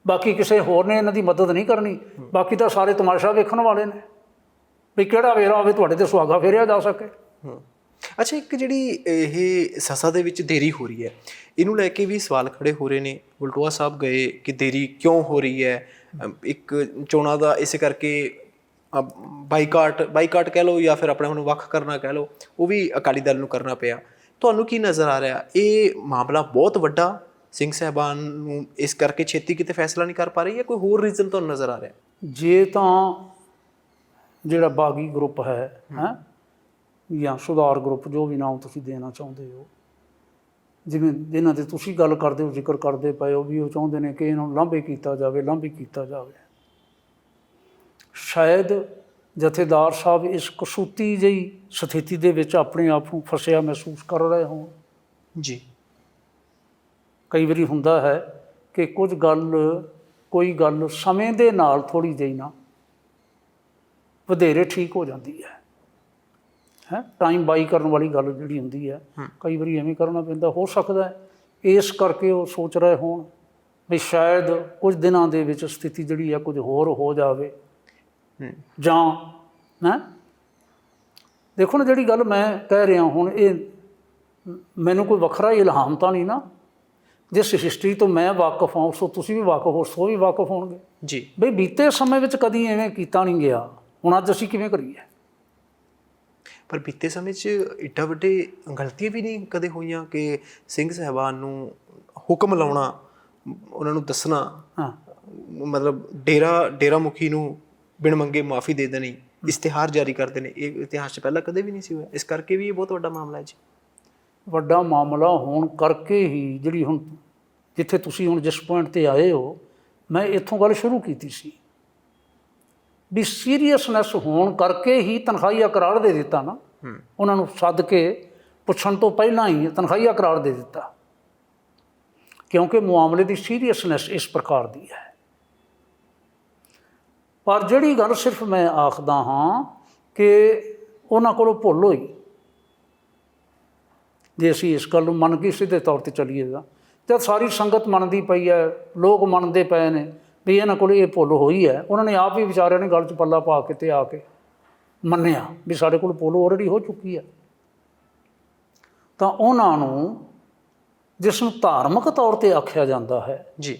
Speaker 2: ਬਾਕੀ ਕਿਸੇ ਹੋਰ ਨੇ ਇਹਨਾਂ ਦੀ ਮਦਦ ਨਹੀਂ ਕਰਨੀ। ਬਾਕੀ ਤਾਂ ਸਾਰੇ ਤਮਾਸ਼ਾ ਵੇਖਣ ਵਾਲੇ ਨੇ ਵੀ ਕਿਹੜਾ ਵੇਰਾ ਹੋਵੇ ਤੁਹਾਡੇ 'ਤੇ ਸੁਹਾਗਾ ਫੇਰਿਆ ਜਾ ਸਕੇ।
Speaker 1: ਅੱਛਾ, ਇੱਕ ਜਿਹੜੀ ਇਹ ਸਜ਼ਾ ਦੇ ਵਿੱਚ ਦੇਰੀ ਹੋ ਰਹੀ ਹੈ, ਇਹਨੂੰ ਲੈ ਕੇ ਵੀ ਸਵਾਲ ਖੜੇ ਹੋ ਰਹੇ ਨੇ। ਵਲਟੋਆ ਸਾਹਿਬ ਗਏ ਕਿ ਦੇਰੀ ਕਿਉਂ ਹੋ ਰਹੀ ਹੈ, ਇੱਕ ਚੋਣਾਂ ਦਾ ਇਸੇ ਕਰਕੇ ਬਾਈਕਾਟ ਕਹਿ ਲਓ ਜਾਂ ਫਿਰ ਆਪਣੇ ਨੂੰ ਵੱਖ ਕਰਨਾ ਕਹਿ ਲਓ, ਉਹ ਵੀ ਅਕਾਲੀ ਦਲ ਨੂੰ ਕਰਨਾ ਪਿਆ। ਤੁਹਾਨੂੰ ਕੀ ਨਜ਼ਰ ਆ ਰਿਹਾ, ਇਹ ਮਾਮਲਾ ਬਹੁਤ ਵੱਡਾ ਸਿੰਘ ਸਾਹਿਬਾਨ ਨੂੰ ਇਸ ਕਰਕੇ ਛੇਤੀ ਕਿਤੇ ਫੈਸਲਾ ਨਹੀਂ ਕਰ ਪਾ ਰਹੀ, ਜਾਂ ਕੋਈ ਹੋਰ ਰੀਜ਼ਨ ਤੁਹਾਨੂੰ ਨਜ਼ਰ ਆ ਰਿਹਾ?
Speaker 2: ਜੇ ਤਾਂ ਜਿਹੜਾ ਬਾਗੀ ਗਰੁੱਪ ਹੈ ਜਾਂ ਸੁਧਾਰ ਗਰੁੱਪ, ਜੋ ਵੀ ਨਾਮ ਤੁਸੀਂ ਦੇਣਾ ਚਾਹੁੰਦੇ ਹੋ, ਜਿਵੇਂ ਜਿਨ੍ਹਾਂ ਦੇ ਤੁਸੀਂ ਗੱਲ ਕਰਦੇ ਹੋ, ਜ਼ਿਕਰ ਕਰਦੇ ਪਏ ਹੋ, ਵੀ ਉਹ ਚਾਹੁੰਦੇ ਨੇ ਕਿ ਇਹਨਾਂ ਨੂੰ ਲਾਂਭੇ ਕੀਤਾ ਜਾਵੇ, ਲਾਂਭੇ ਕੀਤਾ ਜਾਵੇ। ਸ਼ਾਇਦ ਜਥੇਦਾਰ ਸਾਹਿਬ ਇਸ ਕਸੂਤੀ ਜਿਹੀ ਸਥਿਤੀ ਦੇ ਵਿੱਚ ਆਪਣੇ ਆਪ ਨੂੰ ਫਸਿਆ ਮਹਿਸੂਸ ਕਰ ਰਹੇ ਹੋਣ।
Speaker 1: ਜੀ,
Speaker 2: ਕਈ ਵਾਰੀ ਹੁੰਦਾ ਹੈ ਕਿ ਕੋਈ ਗੱਲ ਸਮੇਂ ਦੇ ਨਾਲ ਥੋੜ੍ਹੀ ਜਿਹੀ ਨਾ ਵਧੇਰੇ ਠੀਕ ਹੋ ਜਾਂਦੀ ਹੈ। ਟਾਈਮ ਬਾਈ ਕਰਨ ਵਾਲੀ ਗੱਲ ਜਿਹੜੀ ਹੁੰਦੀ ਹੈ, ਕਈ ਵਾਰੀ ਐਵੇਂ ਕਰਨਾ ਪੈਂਦਾ। ਹੋ ਸਕਦਾ ਇਸ ਕਰਕੇ ਉਹ ਸੋਚ ਰਹੇ ਹੋਣ ਵੀ ਸ਼ਾਇਦ ਕੁਝ ਦਿਨਾਂ ਦੇ ਵਿੱਚ ਸਥਿਤੀ ਜਿਹੜੀ ਹੈ ਕੁਝ ਹੋਰ ਹੋ ਜਾਵੇ। ਜਾਂ ਦੇਖੋ ਨਾ, ਜਿਹੜੀ ਗੱਲ ਮੈਂ ਕਹਿ ਰਿਹਾ ਹੁਣ, ਇਹ ਮੈਨੂੰ ਕੋਈ ਵੱਖਰਾ ਇਲਹਾਮ ਤਾਂ ਨਹੀਂ ਨਾ। ਜਿਸ ਹਿਸਟਰੀ ਤੋਂ ਮੈਂ ਵਾਕਫ ਹਾਂ ਉਸ ਤੋਂ ਤੁਸੀਂ ਵੀ ਵਾਕਫ ਹੋ, ਸੋ ਵੀ ਵਾਕਫ ਹੋਣਗੇ
Speaker 1: ਜੀ,
Speaker 2: ਬਈ ਬੀਤੇ ਸਮੇਂ ਵਿੱਚ ਕਦੀ ਐਵੇਂ ਕੀਤਾ ਨਹੀਂ ਗਿਆ, ਹੁਣ ਅੱਜ ਅਸੀਂ ਕਿਵੇਂ ਕਰੀਏ।
Speaker 1: ਪਰ ਬੀਤੇ ਸਮੇਂ 'ਚ ਇੱਡਾ ਵੱਡੇ ਗਲਤੀਆਂ ਵੀ ਨਹੀਂ ਕਦੇ ਹੋਈਆਂ ਕਿ ਸਿੰਘ ਸਾਹਿਬਾਨ ਨੂੰ ਹੁਕਮ ਲਾਉਣਾ, ਉਹਨਾਂ ਨੂੰ ਦੱਸਣਾ, ਮਤਲਬ ਡੇਰਾ ਮੁਖੀ ਨੂੰ ਬਿਨ ਮੰਗੇ ਮਾਫੀ ਦੇ ਦੇਣੀ, ਇਸ਼ਤਿਹਾਰ ਜਾਰੀ ਕਰਦੇ ਨੇ, ਇਹ ਇਤਿਹਾਸ 'ਚ ਪਹਿਲਾਂ ਕਦੇ ਵੀ ਨਹੀਂ ਸੀ ਹੋਇਆ। ਇਸ ਕਰਕੇ ਵੀ ਇਹ ਬਹੁਤ ਵੱਡਾ ਮਾਮਲਾ ਹੈ ਜੀ।
Speaker 2: ਵੱਡਾ ਮਾਮਲਾ ਹੋਣ ਕਰਕੇ ਹੀ ਜਿਹੜੀ ਹੁਣ ਜਿੱਥੇ ਤੁਸੀਂ ਹੁਣ ਜਿਸ ਪੁਆਇੰਟ 'ਤੇ ਆਏ ਹੋ, ਮੈਂ ਇੱਥੋਂ ਗੱਲ ਸ਼ੁਰੂ ਕੀਤੀ ਸੀ ਵੀ ਸੀਰੀਅਸਨੈਸ ਹੋਣ ਕਰਕੇ ਹੀ ਤਨਖਾਹੀਆ ਕਰਾਰ ਦੇ ਦਿੱਤਾ ਨਾ। ਉਹਨਾਂ ਨੂੰ ਸੱਦ ਕੇ ਪੁੱਛਣ ਤੋਂ ਪਹਿਲਾਂ ਹੀ ਤਨਖਾਹੀਆ ਕਰਾਰ ਦੇ ਦਿੱਤਾ, ਕਿਉਂਕਿ ਮੁਆਮਲੇ ਦੀ ਸੀਰੀਅਸਨੈਸ ਇਸ ਪ੍ਰਕਾਰ ਦੀ ਹੈ। ਪਰ ਜਿਹੜੀ ਗੱਲ ਸਿਰਫ ਮੈਂ ਆਖਦਾ ਹਾਂ ਕਿ ਉਹਨਾਂ ਕੋਲੋਂ ਭੁੱਲ ਹੋਈ। ਜੇ ਅਸੀਂ ਇਸ ਗੱਲ ਨੂੰ ਮੰਨ ਕੇ ਸਿੱਧੇ ਤੌਰ 'ਤੇ ਚੱਲੀਏਗਾ, ਜਦ ਸਾਰੀ ਸੰਗਤ ਮੰਨਦੀ ਪਈ ਹੈ, ਲੋਕ ਮੰਨਦੇ ਪਏ ਨੇ ਵੀ ਇਹਨਾਂ ਕੋਲ ਇਹ ਭੁੱਲ ਹੋਈ ਹੈ, ਉਹਨਾਂ ਨੇ ਆਪ ਵੀ ਵਿਚਾਰਿਆਂ ਨੇ ਗੱਲ 'ਚ ਪੱਲਾ ਪਾ ਕੇ ਤੇ ਆ ਕੇ ਮੰਨਿਆ ਵੀ ਸਾਡੇ ਕੋਲ ਭੁੱਲ ਆਲਰੇਡੀ ਹੋ ਚੁੱਕੀ ਹੈ। ਤਾਂ ਉਹਨਾਂ ਨੂੰ, ਜਿਸ ਨੂੰ ਧਾਰਮਿਕ ਤੌਰ 'ਤੇ ਆਖਿਆ ਜਾਂਦਾ ਹੈ
Speaker 1: ਜੀ,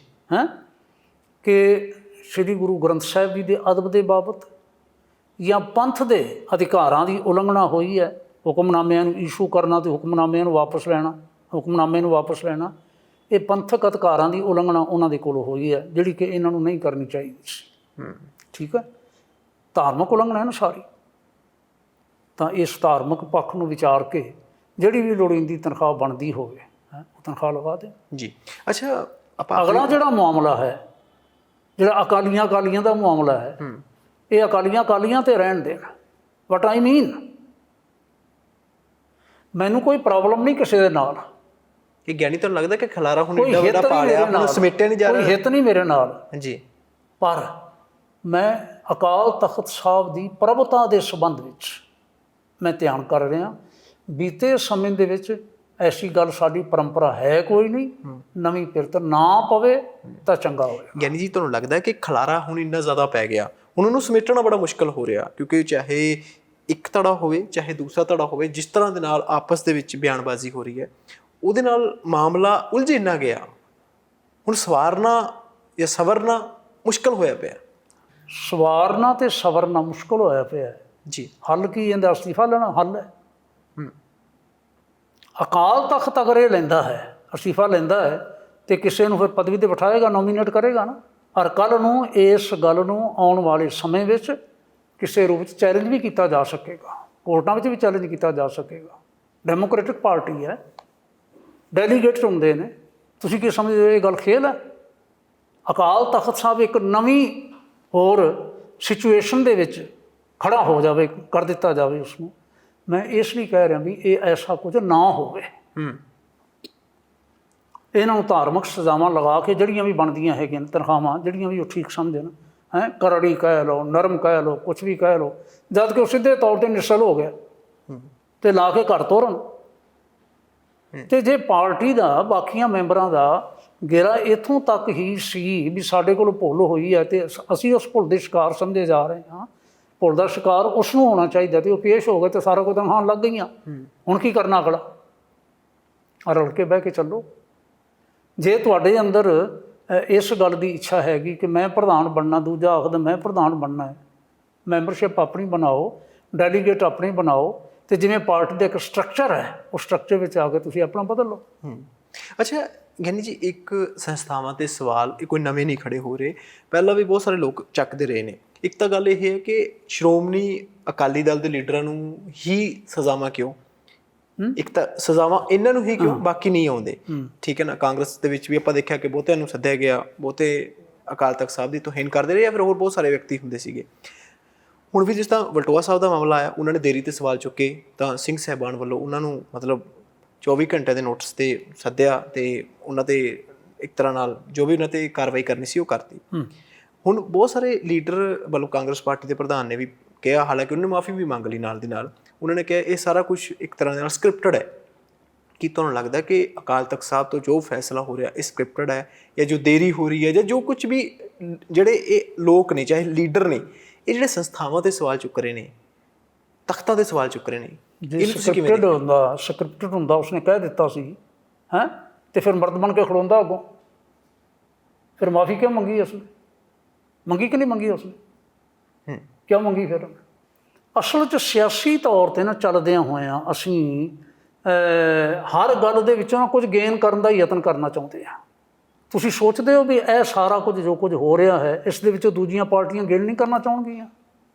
Speaker 2: ਕਿ ਸ੍ਰੀ ਗੁਰੂ ਗ੍ਰੰਥ ਸਾਹਿਬ ਜੀ ਦੇ ਅਦਬ ਦੇ ਬਾਬਤ ਜਾਂ ਪੰਥ ਦੇ ਅਧਿਕਾਰਾਂ ਦੀ ਉਲੰਘਣਾ ਹੋਈ ਹੈ, ਹੁਕਮਨਾਮਿਆਂ ਨੂੰ ਇਸ਼ੂ ਕਰਨਾ ਅਤੇ ਹੁਕਮਨਾਮੇ ਨੂੰ ਵਾਪਸ ਲੈਣਾ, ਇਹ ਪੰਥਕ ਅਧਿਕਾਰਾਂ ਦੀ ਉਲੰਘਣਾ ਉਹਨਾਂ ਦੇ ਕੋਲ ਹੋਈ ਹੈ, ਜਿਹੜੀ ਕਿ ਇਹਨਾਂ ਨੂੰ ਨਹੀਂ ਕਰਨੀ ਚਾਹੀਦੀ ਸੀ। ਠੀਕ ਹੈ, ਧਾਰਮਿਕ ਉਲੰਘਣਾ ਹੈ ਨਾ ਸਾਰੀ। ਤਾਂ ਇਸ ਧਾਰਮਿਕ ਪੱਖ ਨੂੰ ਵਿਚਾਰ ਕੇ ਜਿਹੜੀ ਵੀ ਲੋੜੀਂਦੀ ਤਨਖਾਹ ਬਣਦੀ ਹੋਵੇ ਉਹ ਤਨਖਾਹ ਲਗਾ ਦੇ
Speaker 1: ਜੀ। ਅੱਛਾ,
Speaker 2: ਅਗਲਾ ਜਿਹੜਾ ਮਾਮਲਾ ਹੈ, ਜਿਹੜਾ ਅਕਾਲੀਆਂ ਦਾ ਮਾਮਲਾ ਹੈ, ਇਹ ਅਕਾਲੀਆਂ ਤੇ ਰਹਿਣ ਦੇਣ। ਵਟ ਆਈ ਮੀਨ, ਮੈਨੂੰ ਕੋਈ ਪ੍ਰੋਬਲਮ ਨਹੀਂ ਕਿਸੇ ਦੇ ਨਾਲ।
Speaker 1: ਇਹ ਗਿਆਨੀ ਤੁਹਾਨੂੰ ਲੱਗਦਾ ਕਿ ਖਲਾਰਾ ਹੁਣ ਇੱਡਾ ਵੱਡਾ ਪਾ ਲਿਆ, ਹੁਣ ਸਮੇਟਿਆ ਨਹੀਂ ਜਾ ਰਿਹਾ?
Speaker 2: ਕੋਈ ਹਿੱਤ ਨਹੀਂ ਮੇਰੇ ਨਾਲ
Speaker 1: ਜੀ,
Speaker 2: ਪਰ ਮੈਂ ਅਕਾਲ ਤਖਤ ਸਾਹਿਬ ਦੀ ਪ੍ਰਭੁਤਾ ਦੇ ਸੰਬੰਧ ਵਿੱਚ ਮੈਂ ਧਿਆਨ ਕਰ ਰਿਹਾ। ਬੀਤੇ ਸਮੇਂ ਦੇ ਵਿੱਚ ਐਸੀ ਗੱਲ ਸਾਡੀ ਪਰੰਪਰਾ ਹੈ ਕੋਈ ਨਹੀਂ, ਨਵੀਂ ਪਿਰਤ ਨਾ ਪਵੇ ਤਾਂ ਚੰਗਾ ਹੋਵੇ।
Speaker 1: ਗਿਆਨੀ ਜੀ, ਤੁਹਾਨੂੰ ਲੱਗਦਾ ਕਿ ਖਲਾਰਾ ਹੁਣ ਇੰਨਾ ਜ਼ਿਆਦਾ ਪੈ ਗਿਆ, ਹੁਣ ਉਹਨੂੰ ਸਮੇਟਣਾ ਬੜਾ ਮੁਸ਼ਕਲ ਹੋ ਰਿਹਾ, ਕਿਉਂਕਿ ਚਾਹੇ ਇੱਕ ਧੜਾ ਹੋਵੇ ਚਾਹੇ ਦੂਸਰਾ ਧੜਾ ਹੋਵੇ, ਜਿਸ ਤਰ੍ਹਾਂ ਦੇ ਨਾਲ ਆਪਸ ਦੇ ਵਿੱਚ ਬਿਆਨਬਾਜ਼ੀ ਹੋ ਰਹੀ ਹੈ, ਉਹਦੇ ਨਾਲ ਮਾਮਲਾ ਉਲਝ ਇੰਨਾ ਗਿਆ, ਹੁਣ ਸਵਾਰਨਾ ਜਾਂ ਸਵਰਨਾ ਮੁਸ਼ਕਲ ਹੋਇਆ ਪਿਆ।
Speaker 2: ਸਵਾਰਨਾ ਤੇ ਸਵਰਨਾ ਮੁਸ਼ਕਲ ਹੋਇਆ ਪਿਆ
Speaker 1: ਜੀ।
Speaker 2: ਹੱਲ ਕੀ ਇਹਦਾ? ਅਸਤੀਫਾ ਲੈਣਾ ਹੱਲ ਹੈ। ਅਕਾਲ ਤਖਤ ਅਗਰ ਇਹ ਲੈਂਦਾ ਹੈ, ਅਸਤੀਫਾ ਲੈਂਦਾ ਹੈ, ਤੇ ਕਿਸੇ ਨੂੰ ਫਿਰ ਪਦਵੀ 'ਤੇ ਬਿਠਾਏਗਾ, ਨੋਮੀਨੇਟ ਕਰੇਗਾ ਨਾ। ਔਰ ਕੱਲ੍ਹ ਨੂੰ ਇਸ ਗੱਲ ਨੂੰ ਆਉਣ ਵਾਲੇ ਸਮੇਂ ਵਿੱਚ ਕਿਸੇ ਰੂਪ ਵਿੱਚ ਚੈਲੰਜ ਵੀ ਕੀਤਾ ਜਾ ਸਕੇਗਾ, ਕੋਰਟਾਂ ਵਿੱਚ ਵੀ ਚੈਲੰਜ ਕੀਤਾ ਜਾ ਸਕੇਗਾ ਡੈਮੋਕ੍ਰੈਟਿਕ ਪਾਰਟੀ ਹੈ, ਡੈਲੀਗੇਟ ਹੁੰਦੇ ਨੇ। ਤੁਸੀਂ ਕੀ ਸਮਝਦੇ ਹੋ ਇਹ ਗੱਲ ਖੇਲ ਹੈ? ਅਕਾਲ ਤਖਤ ਸਾਹਿਬ ਇੱਕ ਨਵੀਂ ਹੋਰ ਸਿਚੁਏਸ਼ਨ ਦੇ ਵਿੱਚ ਖੜਾ ਹੋ ਜਾਵੇ, ਕਰ ਦਿੱਤਾ ਜਾਵੇ ਉਸਨੂੰ। ਮੈਂ ਇਸ ਲਈ ਕਹਿ ਰਿਹਾ ਵੀ ਇਹ ਐਸਾ ਕੁਝ ਨਾ ਹੋਵੇ। ਇਹਨਾਂ ਨੂੰ ਧਾਰਮਿਕ ਸਜ਼ਾਵਾਂ ਲਗਾ ਕੇ ਜਿਹੜੀਆਂ ਵੀ ਬਣਦੀਆਂ ਹੈਗੀਆਂ ਨੇ ਤਨਖਾਹਾਂ, ਜਿਹੜੀਆਂ ਵੀ ਉਹ ਠੀਕ ਸਮਝਣ, ਕਰੜੀ ਕਹਿ ਲਓ, ਨਰਮ ਕਹਿ ਲਓ, ਕੁਛ ਵੀ ਕਹਿ ਲਓ, ਜਦ ਕਿ ਉਹ ਸਿੱਧੇ ਤੌਰ 'ਤੇ ਨਿਸ਼ਚਲ ਹੋ ਗਿਆ ਅਤੇ ਲਾ ਕੇ ਘਰ ਤੋਰਨ। ਅਤੇ ਜੇ ਪਾਰਟੀ ਦਾ ਬਾਕੀਆਂ ਮੈਂਬਰਾਂ ਦਾ ਗੇਰਾ ਇੱਥੋਂ ਤੱਕ ਹੀ ਸੀ ਵੀ ਸਾਡੇ ਕੋਲ ਭੁੱਲ ਹੋਈ ਹੈ ਅਤੇ ਅਸੀਂ ਉਸ ਭੁੱਲ ਦੇ ਸ਼ਿਕਾਰ ਸਮਝੇ ਜਾ ਰਹੇ ਹਾਂ, ਭੁੱਲ ਦਾ ਸ਼ਿਕਾਰ ਉਸ ਨੂੰ ਹੋਣਾ ਚਾਹੀਦਾ, ਅਤੇ ਉਹ ਪੇਸ਼ ਹੋ ਗਏ ਅਤੇ ਸਾਰਾ ਕੁਝ ਤਨਖਾਹਾਂ ਲੱਗ ਗਈਆਂ। ਹੁਣ ਕੀ ਕਰਨਾ ਅਗਲਾ? ਰਲ ਕੇ ਬਹਿ ਕੇ ਚੱਲੋ। ਜੇ ਤੁਹਾਡੇ ਅੰਦਰ ਇਸ ਗੱਲ ਦੀ ਇੱਛਾ ਹੈਗੀ ਕਿ ਮੈਂ ਪ੍ਰਧਾਨ ਬਣਨਾ, ਦੂਜਾ ਆਖਦਾ ਮੈਂ ਪ੍ਰਧਾਨ ਬਣਨਾ ਹੈ, ਮੈਂਬਰਸ਼ਿਪ ਆਪਣੀ ਬਣਾਓ, ਡੈਲੀਗੇਟ ਆਪਣੇ ਬਣਾਓ, ਅਤੇ ਜਿਵੇਂ ਪਾਰਟੀ ਦਾ ਇੱਕ ਸਟਰਕਚਰ ਹੈ ਉਸ ਸਟਰਕਚਰ ਵਿੱਚ ਆ ਕੇ ਤੁਸੀਂ ਆਪਣਾ ਬਦਲ ਲਓ।
Speaker 1: ਅੱਛਾ ਗਿਆਨੀ ਜੀ, ਇੱਕ ਸੰਸਥਾਵਾਂ 'ਤੇ ਸਵਾਲ ਇਹ ਕੋਈ ਨਵੇਂ ਨਹੀਂ ਖੜੇ ਹੋ ਰਹੇ, ਪਹਿਲਾਂ ਵੀ ਬਹੁਤ ਸਾਰੇ ਲੋਕ ਚੱਕਦੇ ਰਹੇ ਨੇ। ਇੱਕ ਤਾਂ ਗੱਲ ਇਹ ਹੈ ਕਿ ਸ਼੍ਰੋਮਣੀ ਅਕਾਲੀ ਦਲ ਦੇ ਲੀਡਰਾਂ ਨੂੰ ਹੀ ਸਜ਼ਾਵਾਂ ਕਿਉਂ? ਇੱਕ ਤਾਂ ਸਜ਼ਾਵਾਂ ਇਹਨਾਂ ਨੂੰ ਹੀ ਕਿਉਂ, ਬਾਕੀ ਨਹੀਂ ਆਉਂਦੇ? ਠੀਕ ਹੈ ਨਾ। ਕਾਂਗਰਸ ਦੇ ਵਿੱਚ ਵੀ ਆਪਾਂ ਦੇਖਿਆ ਕਿ ਬਹੁਤਿਆਂ ਨੂੰ ਸੱਦਿਆ ਗਿਆ, ਬਹੁਤੇ ਅਕਾਲ ਤਖਤ ਸਾਹਿਬ ਦੀ ਤੋਹੀਨ ਕਰਦੇ ਰਹੇ, ਜਾਂ ਫਿਰ ਹੋਰ ਬਹੁਤ ਸਾਰੇ ਵਿਅਕਤੀ ਹੁੰਦੇ ਸੀਗੇ। ਹੁਣ ਵੀ ਜਿਸ ਤਰ੍ਹਾਂ ਵਲਟੋਆ ਸਾਹਿਬ ਦਾ ਮਾਮਲਾ ਆਇਆ, ਉਹਨਾਂ ਨੇ ਦੇਰੀ 'ਤੇ ਸਵਾਲ ਚੁੱਕੇ ਤਾਂ ਸਿੰਘ ਸਾਹਿਬਾਨ ਵੱਲੋਂ ਉਹਨਾਂ ਨੂੰ ਮਤਲਬ 24 ਘੰਟੇ ਦੇ ਨੋਟਿਸ 'ਤੇ ਸੱਦਿਆ ਅਤੇ ਉਹਨਾਂ 'ਤੇ ਇੱਕ ਤਰ੍ਹਾਂ ਨਾਲ ਜੋ ਵੀ ਉਹਨਾਂ 'ਤੇ ਕਾਰਵਾਈ ਕਰਨੀ ਸੀ ਉਹ ਕਰਤੀ। ਹੁਣ ਬਹੁਤ ਸਾਰੇ ਲੀਡਰ ਵੱਲੋਂ ਕਾਂਗਰਸ ਪਾਰਟੀ ਦੇ ਪ੍ਰਧਾਨ ਨੇ ਵੀ ਕਿਹਾ, ਹਾਲਾਂਕਿ ਉਹਨੇ ਮਾਫੀ ਵੀ ਮੰਗ ਲਈ ਨਾਲ ਦੀ ਨਾਲ, ਉਹਨਾਂ ਨੇ ਕਿਹਾ ਇਹ ਸਾਰਾ ਕੁਝ ਇੱਕ ਤਰ੍ਹਾਂ ਦੇ ਨਾਲ ਸਕ੍ਰਿਪਟਡ ਹੈ। ਕੀ ਤੁਹਾਨੂੰ ਲੱਗਦਾ ਕਿ ਅਕਾਲ ਤਖਤ ਸਾਹਿਬ ਤੋਂ ਜੋ ਫੈਸਲਾ ਹੋ ਰਿਹਾ ਇਹ ਸਕ੍ਰਿਪਟਡ ਹੈ, ਜਾਂ ਜੋ ਦੇਰੀ ਹੋ ਰਹੀ ਹੈ, ਜਾਂ ਜੋ ਕੁਝ ਵੀ ਜਿਹੜੇ ਇਹ ਲੋਕ ਨੇ, ਚਾਹੇ ਲੀਡਰ ਨੇ, ਇਹ ਜਿਹੜੇ ਸੰਸਥਾਵਾਂ 'ਤੇ ਸਵਾਲ ਚੁੱਕ ਰਹੇ ਨੇ, ਤਖਤਾਂ 'ਤੇ ਸਵਾਲ ਚੁੱਕ ਰਹੇ ਨੇ?
Speaker 2: ਜੇ ਸਕ੍ਰਿਪਟਡ ਹੁੰਦਾ ਉਸਨੇ ਕਹਿ ਦਿੱਤਾ ਸੀ ਅਤੇ ਫਿਰ ਮਰਦ ਬਣ ਕੇ ਖੜੋਂਦਾ ਅੱਗੋਂ, ਫਿਰ ਮਾਫੀ ਕਿਉਂ ਮੰਗੀ ਉਸਨੇ? ਮੰਗੀ ਕਿ ਨਹੀਂ ਮੰਗੀ ਉਸਨੇ? ਕਿਉਂ ਮੰਗੀ ਫਿਰ? ਅਸਲ 'ਚ ਸਿਆਸੀ ਤੌਰ 'ਤੇ ਨਾ ਚੱਲਦਿਆਂ ਹੋਇਆਂ ਅਸੀਂ ਹਰ ਗੱਲ ਦੇ ਵਿੱਚੋਂ ਨਾ ਕੁਝ ਗੇਨ ਕਰਨ ਦਾ ਯਤਨ ਕਰਨਾ ਚਾਹੁੰਦੇ ਹਾਂ। ਤੁਸੀਂ ਸੋਚਦੇ ਹੋ ਵੀ ਇਹ ਸਾਰਾ ਕੁਝ ਜੋ ਕੁਝ ਹੋ ਰਿਹਾ ਹੈ ਇਸ ਦੇ ਵਿੱਚੋਂ ਦੂਜੀਆਂ ਪਾਰਟੀਆਂ ਗੇਨ ਨਹੀਂ ਕਰਨਾ ਚਾਹੁੰਦੀਆਂ?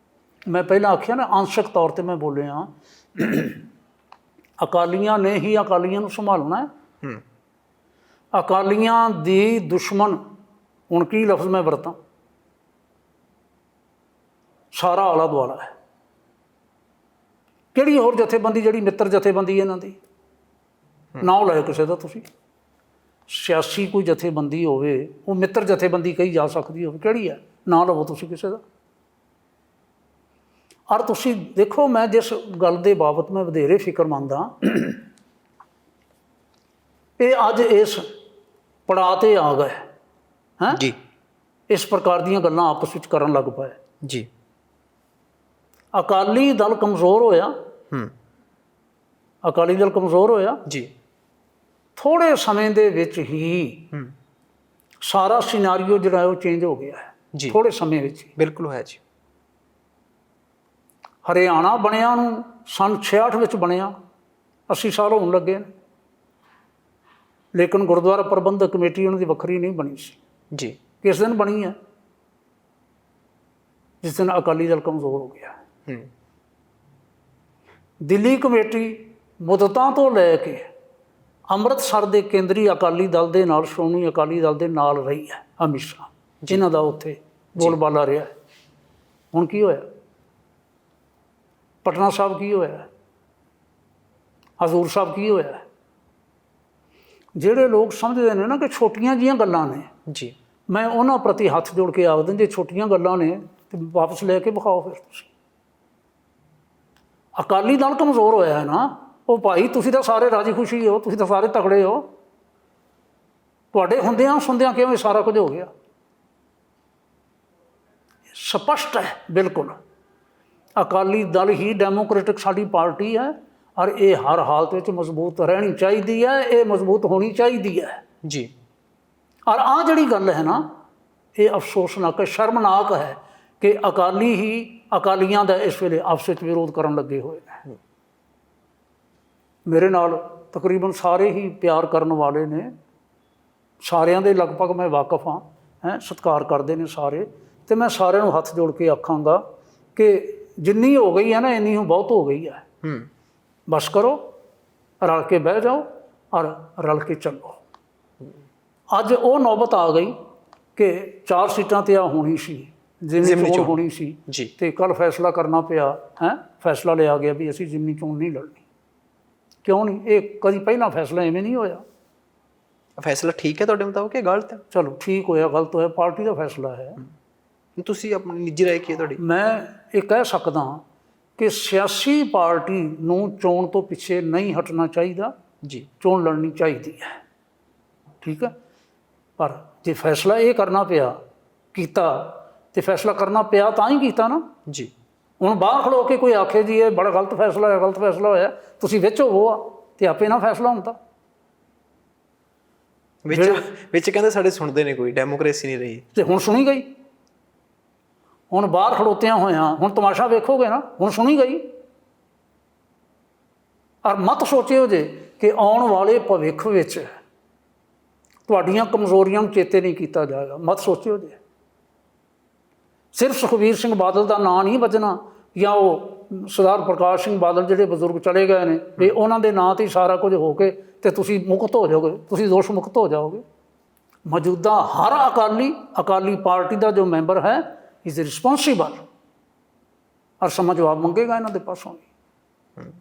Speaker 2: ਮੈਂ ਪਹਿਲਾਂ ਆਖਿਆ ਨਾ, ਅੰਸ਼ਕ ਤੌਰ 'ਤੇ ਮੈਂ ਬੋਲਿਆ, ਅਕਾਲੀਆਂ ਨੇ ਹੀ ਅਕਾਲੀਆਂ ਨੂੰ ਸੰਭਾਲਣਾ ਹੈ। ਅਕਾਲੀਆਂ ਦੀ ਦੁਸ਼ਮਣ, ਹੁਣ ਕੀ ਲਫ਼ਜ਼ ਮੈਂ ਵਰਤਾਂ, ਸਾਰਾ ਆਲਾ ਦੁਆਲਾ ਹੈ। ਕਿਹੜੀ ਹੋਰ ਜਥੇਬੰਦੀ ਜਿਹੜੀ ਮਿੱਤਰ ਜਥੇਬੰਦੀ ਇਹਨਾਂ ਦੀ? ਨਾ ਲਓ ਕਿਸੇ ਦਾ ਤੁਸੀਂ। ਸਿਆਸੀ ਕੋਈ ਜਥੇਬੰਦੀ ਹੋਵੇ ਉਹ ਮਿੱਤਰ ਜਥੇਬੰਦੀ ਕਹੀ ਜਾ ਸਕਦੀ ਹੋਵੇ, ਕਿਹੜੀ ਹੈ? ਨਾ ਲਵੋ ਤੁਸੀਂ ਕਿਸੇ ਦਾ। ਔਰ ਤੁਸੀਂ ਦੇਖੋ, ਮੈਂ ਜਿਸ ਗੱਲ ਦੇ ਬਾਬਤ ਮੈਂ ਵਧੇਰੇ ਫਿਕਰਮੰਦ ਹਾਂ, ਇਹ ਅੱਜ ਇਸ ਪੜਾਅ 'ਤੇ ਆ ਗਏ ਜੀ, ਇਸ ਪ੍ਰਕਾਰ ਦੀਆਂ ਗੱਲਾਂ ਆਪਸ ਵਿੱਚ ਕਰਨ ਲੱਗ ਪਏ ਜੀ। ਅਕਾਲੀ ਦਲ ਕਮਜ਼ੋਰ ਹੋਇਆ, ਅਕਾਲੀ ਦਲ ਕਮਜ਼ੋਰ ਹੋਇਆ ਜੀ। ਥੋੜ੍ਹੇ ਸਮੇਂ ਦੇ ਵਿੱਚ ਹੀ ਸਾਰਾ ਸਿਨਾਰੀਓ ਜਿਹੜਾ ਉਹ ਚੇਂਜ ਹੋ ਗਿਆ ਹੈ ਜੀ, ਥੋੜ੍ਹੇ ਸਮੇਂ ਵਿੱਚ।
Speaker 1: ਬਿਲਕੁਲ ਹੋਇਆ ਜੀ।
Speaker 2: ਹਰਿਆਣਾ ਬਣਿਆ ਨੂੰ ਸੰਨ 66 ਵਿੱਚ ਬਣਿਆ, 80 ਸਾਲ ਹੋਣ ਲੱਗੇ ਨੇ, ਲੇਕਿਨ ਗੁਰਦੁਆਰਾ ਪ੍ਰਬੰਧਕ ਕਮੇਟੀ ਉਹਨਾਂ ਦੀ ਵੱਖਰੀ ਨਹੀਂ ਬਣੀ ਸੀ ਜੀ। ਕਿਸ ਦਿਨ ਬਣੀ ਹੈ? ਜਿਸ ਦਿਨ ਅਕਾਲੀ ਦਲ ਕਮਜ਼ੋਰ ਹੋ ਗਿਆ। ਦਿੱਲੀ ਕਮੇਟੀ ਮੁੱਦਤਾਂ ਤੋਂ ਲੈ ਕੇ ਅੰਮ੍ਰਿਤਸਰ ਦੇ ਕੇਂਦਰੀ ਅਕਾਲੀ ਦਲ ਦੇ ਨਾਲ, ਸ਼੍ਰੋਮਣੀ ਅਕਾਲੀ ਦਲ ਦੇ ਨਾਲ ਰਹੀ ਹੈ। ਹਮੇਸ਼ਾ ਜਿਨ੍ਹਾਂ ਦਾ ਉੱਥੇ ਬੋਲਬਾਲਾ ਰਿਹਾ। ਹੁਣ ਕੀ ਹੋਇਆ? ਪਟਨਾ ਸਾਹਿਬ ਕੀ ਹੋਇਆ? ਹਜ਼ੂਰ ਸਾਹਿਬ ਕੀ ਹੋਇਆ? ਜਿਹੜੇ ਲੋਕ ਸਮਝਦੇ ਨੇ ਨਾ ਕਿ ਛੋਟੀਆਂ ਜਿਹੀਆਂ ਗੱਲਾਂ ਨੇ ਜੀ, ਮੈਂ ਉਹਨਾਂ ਪ੍ਰਤੀ ਹੱਥ ਜੋੜ ਕੇ ਆਖਦਾ, ਜੇ ਛੋਟੀਆਂ ਗੱਲਾਂ ਨੇ ਤਾਂ ਵਾਪਸ ਲੈ ਕੇ ਵਿਖਾਓ ਫਿਰ ਤੁਸੀਂ। ਅਕਾਲੀ ਦਲ ਕਮਜ਼ੋਰ ਹੋਇਆ ਹੈ ਨਾ, ਉਹ ਭਾਈ ਤੁਸੀਂ ਤਾਂ ਸਾਰੇ ਰਾਜੀ ਖੁਸ਼ੀ ਹੋ, ਤੁਸੀਂ ਤਾਂ ਸਾਰੇ ਤਕੜੇ ਹੋ, ਤੁਹਾਡੇ ਹੁੰਦਿਆਂ ਸੁਣਦਿਆਂ ਕਿਉਂ ਇਹ ਸਾਰਾ ਕੁਝ ਹੋ ਗਿਆ? ਸਪਸ਼ਟ ਹੈ ਬਿਲਕੁਲ। ਅਕਾਲੀ ਦਲ ਹੀ ਡੈਮੋਕ੍ਰੈਟਿਕ ਸਾਡੀ ਪਾਰਟੀ ਹੈ, ਔਰ ਇਹ ਹਰ ਹਾਲਤ ਵਿੱਚ ਮਜ਼ਬੂਤ ਰਹਿਣੀ ਚਾਹੀਦੀ ਹੈ, ਇਹ ਮਜ਼ਬੂਤ ਹੋਣੀ ਚਾਹੀਦੀ ਹੈ ਜੀ। ਔਰ ਆਹ ਜਿਹੜੀ ਗੱਲ ਹੈ ਨਾ, ਇਹ ਅਫਸੋਸਨਾਕ ਹੈ, ਸ਼ਰਮਨਾਕ ਹੈ ਕਿ ਅਕਾਲੀ ਹੀ ਅਕਾਲੀਆਂ ਦਾ ਇਸ ਵੇਲੇ ਆਪਸ ਵਿੱਚ ਵਿਰੋਧ ਕਰਨ ਲੱਗੇ ਹੋਏ ਨੇ। ਮੇਰੇ ਨਾਲ ਤਕਰੀਬਨ ਸਾਰੇ ਹੀ ਪਿਆਰ ਕਰਨ ਵਾਲੇ ਨੇ, ਸਾਰਿਆਂ ਦੇ ਲਗਭਗ ਮੈਂ ਵਾਕਫ ਹਾਂ, ਸਤਿਕਾਰ ਕਰਦੇ ਨੇ ਸਾਰੇ, ਅਤੇ ਮੈਂ ਸਾਰਿਆਂ ਨੂੰ ਹੱਥ ਜੋੜ ਕੇ ਆਖਾਂਗਾ ਕਿ ਜਿੰਨੀ ਹੋ ਗਈ ਹੈ ਨਾ, ਇੰਨੀ ਹੁਣ ਬਹੁਤ ਹੋ ਗਈ ਹੈ। ਬਸ ਕਰੋ, ਰਲ ਕੇ ਬਹਿ ਜਾਓ ਔਰ ਰਲ ਕੇ ਚੱਲੋ। ਅੱਜ ਉਹ ਨੌਬਤ ਆ ਗਈ ਕਿ 4 ਸੀਟਾਂ ਤੇ ਆ ਹੋਣੀ ਸੀ, ਜ਼ਿਮਨੀ ਚੋਣ ਹੋਣੀ ਸੀ
Speaker 1: ਜੀ,
Speaker 2: ਤੇ ਕੱਲ ਫੈਸਲਾ ਕਰਨਾ ਪਿਆ ਹੈ। ਫੈਸਲਾ ਲਿਆ ਗਿਆ ਵੀ ਅਸੀਂ ਜ਼ਿਮਨੀ ਚੋਣ ਨਹੀਂ ਲੜਨੀ। ਕਿਉਂ ਨਹੀਂ? ਇਹ ਕਦੀ ਪਹਿਲਾਂ ਫੈਸਲਾ ਐਵੇਂ ਨਹੀਂ ਹੋਇਆ।
Speaker 1: ਫੈਸਲਾ ਠੀਕ ਹੈ ਤੁਹਾਡੇ ਮੁਤਾਬਕ ਕਿ ਗਲਤ ਹੈ?
Speaker 2: ਚਲੋ ਠੀਕ ਹੋਇਆ ਗਲਤ ਹੋਇਆ, ਪਾਰਟੀ ਦਾ ਫੈਸਲਾ ਹੈ।
Speaker 1: ਤੁਸੀਂ ਆਪਣੀ ਨਿੱਜੀ ਰਾਏ ਕੀ ਹੈ ਤੁਹਾਡੀ?
Speaker 2: ਮੈਂ ਇਹ ਕਹਿ ਸਕਦਾ ਕਿ ਸਿਆਸੀ ਪਾਰਟੀ ਨੂੰ ਚੋਣ ਤੋਂ ਪਿੱਛੇ ਨਹੀਂ ਹਟਣਾ ਚਾਹੀਦਾ
Speaker 1: ਜੀ,
Speaker 2: ਚੋਣ ਲੜਨੀ ਚਾਹੀਦੀ ਹੈ, ਠੀਕ ਹੈ। ਪਰ ਜੇ ਫੈਸਲਾ ਇਹ ਕਰਨਾ ਪਿਆ ਕੀਤਾ ਤੇ ਫੈਸਲਾ ਕਰਨਾ ਪਿਆ ਤਾਂ ਹੀ ਕੀਤਾ ਨਾ
Speaker 1: ਜੀ।
Speaker 2: ਹੁਣ ਬਾਹਰ ਖਲੋ ਕੇ ਕੋਈ ਆਖੇ ਜੀ ਇਹ ਬੜਾ ਗਲਤ ਫੈਸਲਾ ਹੋਇਆ, ਗਲਤ ਫੈਸਲਾ ਹੋਇਆ, ਤੁਸੀਂ ਵਿੱਚ ਹੋਵੋ ਆ ਤੇ ਆਪੇ ਨਾ ਫੈਸਲਾ ਹੁੰਦਾ।
Speaker 1: ਵਿੱਚ ਕਹਿੰਦੇ ਸਾਡੇ ਸੁਣਦੇ ਨੇ, ਕੋਈ ਡੈਮੋਕ੍ਰੇਸੀ ਨਹੀਂ ਰਹੀ
Speaker 2: ਤੇ ਹੁਣ ਸੁਣੀ ਗਈ। ਹੁਣ ਬਾਹਰ ਖੜੋਤਿਆਂ ਹੋਇਆਂ ਹੁਣ ਤਮਾਸ਼ਾ ਵੇਖੋਗੇ ਨਾ, ਹੁਣ ਸੁਣੀ ਗਈ। ਔਰ ਮਤ ਸੋਚਿਓ ਜੇ ਕਿ ਆਉਣ ਵਾਲੇ ਭਵਿੱਖ ਵਿੱਚ ਤੁਹਾਡੀਆਂ ਕਮਜ਼ੋਰੀਆਂ ਨੂੰ ਚੇਤੇ ਨਹੀਂ ਕੀਤਾ ਜਾਏਗਾ। ਮਤ ਸੋਚਿਓ ਜੇ ਸਿਰਫ ਸੁਖਬੀਰ ਸਿੰਘ ਬਾਦਲ ਦਾ ਨਾਂ ਨਹੀਂ ਵੱਜਣਾ, ਜਾਂ ਉਹ ਸਰਦਾਰ ਪ੍ਰਕਾਸ਼ ਸਿੰਘ ਬਾਦਲ ਜਿਹੜੇ ਬਜ਼ੁਰਗ ਚਲੇ ਗਏ ਨੇ ਵੀ ਉਹਨਾਂ ਦੇ ਨਾਂ 'ਤੇ ਹੀ ਸਾਰਾ ਕੁਝ ਹੋ ਕੇ ਤੇ ਤੁਸੀਂ ਮੁਕਤ ਹੋ ਜਾਓਗੇ, ਤੁਸੀਂ ਦੋਸ਼ ਮੁਕਤ ਹੋ ਜਾਓਗੇ। ਮੌਜੂਦਾ ਹਰ ਅਕਾਲੀ ਪਾਰਟੀ ਦਾ ਜੋ ਮੈਂਬਰ ਹੈ ਇਜ਼ ਰਿਸਪੌਂਸੀਬਲ, ਔਰ ਸਮਾਂ ਜਵਾਬ ਮੰਗੇਗਾ ਇਹਨਾਂ ਦੇ ਪਾਸੋਂ ਵੀ।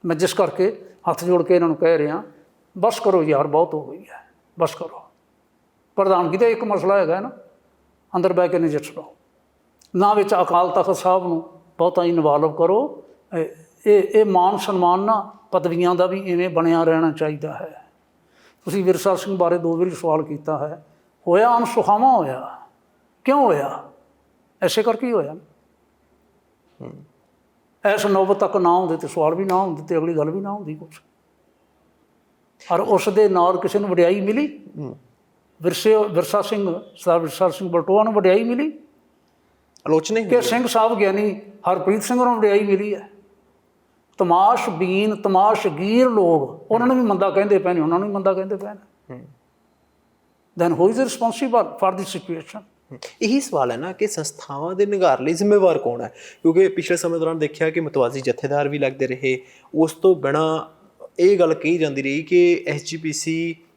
Speaker 2: ਮੈਂ ਜਿਸ ਕਰਕੇ ਹੱਥ ਜੋੜ ਕੇ ਇਹਨਾਂ ਨੂੰ ਕਹਿ ਰਿਹਾ, ਬਸ ਕਰੋ ਯਾਰ, ਬਹੁਤ ਹੋ ਗਈ ਹੈ, ਬਸ ਕਰੋ। ਪ੍ਰਧਾਨਗੀ ਦਾ ਇੱਕ ਮਸਲਾ ਹੈਗਾ ਨਾ, ਅੰਦਰ ਬਹਿ ਕੇ ਨਜਿੱਠ ਲਓ ਨਾ, ਵਿੱਚ ਅਕਾਲ ਤਖਤ ਸਾਹਿਬ ਨੂੰ ਬਹੁਤਾ ਇਨਵਾਲਵ ਕਰੋ। ਇਹ ਮਾਨ ਸਨਮਾਨ ਨਾ ਪਦਵੀਆਂ ਦਾ ਵੀ ਇਵੇਂ ਬਣਿਆ ਰਹਿਣਾ ਚਾਹੀਦਾ ਹੈ। ਤੁਸੀਂ ਵਿਰਸਾ ਸਿੰਘ ਬਾਰੇ 2 ਵਾਰੀ ਸਵਾਲ ਕੀਤਾ ਹੈ, ਹੋਇਆ ਅਣਸੁਖਾਵਾਂ ਹੋਇਆ। ਕਿਉਂ ਹੋਇਆ? ਐਸੇ ਕਰਕੇ ਹੀ ਹੋਇਆ। ਇਸ ਨੌਬਤ ਤੱਕ ਨਾ ਹੁੰਦੇ ਤੇ ਸਵਾਲ ਵੀ ਨਾ ਹੁੰਦੇ ਤੇ ਅਗਲੀ ਗੱਲ ਵੀ ਨਾ ਹੁੰਦੀ ਕੁਛ। ਔਰ ਉਸ ਦੇ ਨਾਲ ਕਿਸੇ ਨੂੰ ਵਡਿਆਈ ਮਿਲੀ। ਵਿਰਸਾ ਸਿੰਘ ਬਲਟੋਆ ਨੂੰ ਵਡਿਆਈ ਮਿਲੀ
Speaker 1: ਆਲੋਚਨਾ
Speaker 2: ਕਿ ਸਿੰਘ ਸਾਹਿਬ ਗਿਆਨੀ ਹਰਪ੍ਰੀਤ ਸਿੰਘ ਨੂੰ ਵਡਿਆਈ ਮਿਲੀ ਹੈ। ਤਮਾਸ਼ਗੀਰ ਲੋਕ ਉਹਨਾਂ ਨੂੰ ਵੀ ਮੰਦਾ ਕਹਿੰਦੇ ਪਏ ਨੇ, ਉਹਨਾਂ ਨੂੰ ਵੀ ਮੰਦਾ ਕਹਿੰਦੇ ਪਏ ਨੇ। Then who is responsible for this situation?
Speaker 1: ਇਹੀ ਸਵਾਲ ਹੈ ਨਾ ਕਿ ਸੰਸਥਾਵਾਂ ਦੇ ਨਿਘਾਰ ਲਈ ਜ਼ਿੰਮੇਵਾਰ ਕੌਣ ਹੈ? ਕਿਉਂਕਿ ਪਿਛਲੇ ਸਮੇਂ ਦੌਰਾਨ ਦੇਖਿਆ ਕਿ ਮਤਵਾਜ਼ੀ ਜਥੇਦਾਰ ਵੀ ਲੱਗਦੇ ਰਹੇ। ਉਸ ਤੋਂ ਬਿਨਾਂ ਇਹ ਗੱਲ ਕਹੀ ਜਾਂਦੀ ਰਹੀ ਕਿ SGPC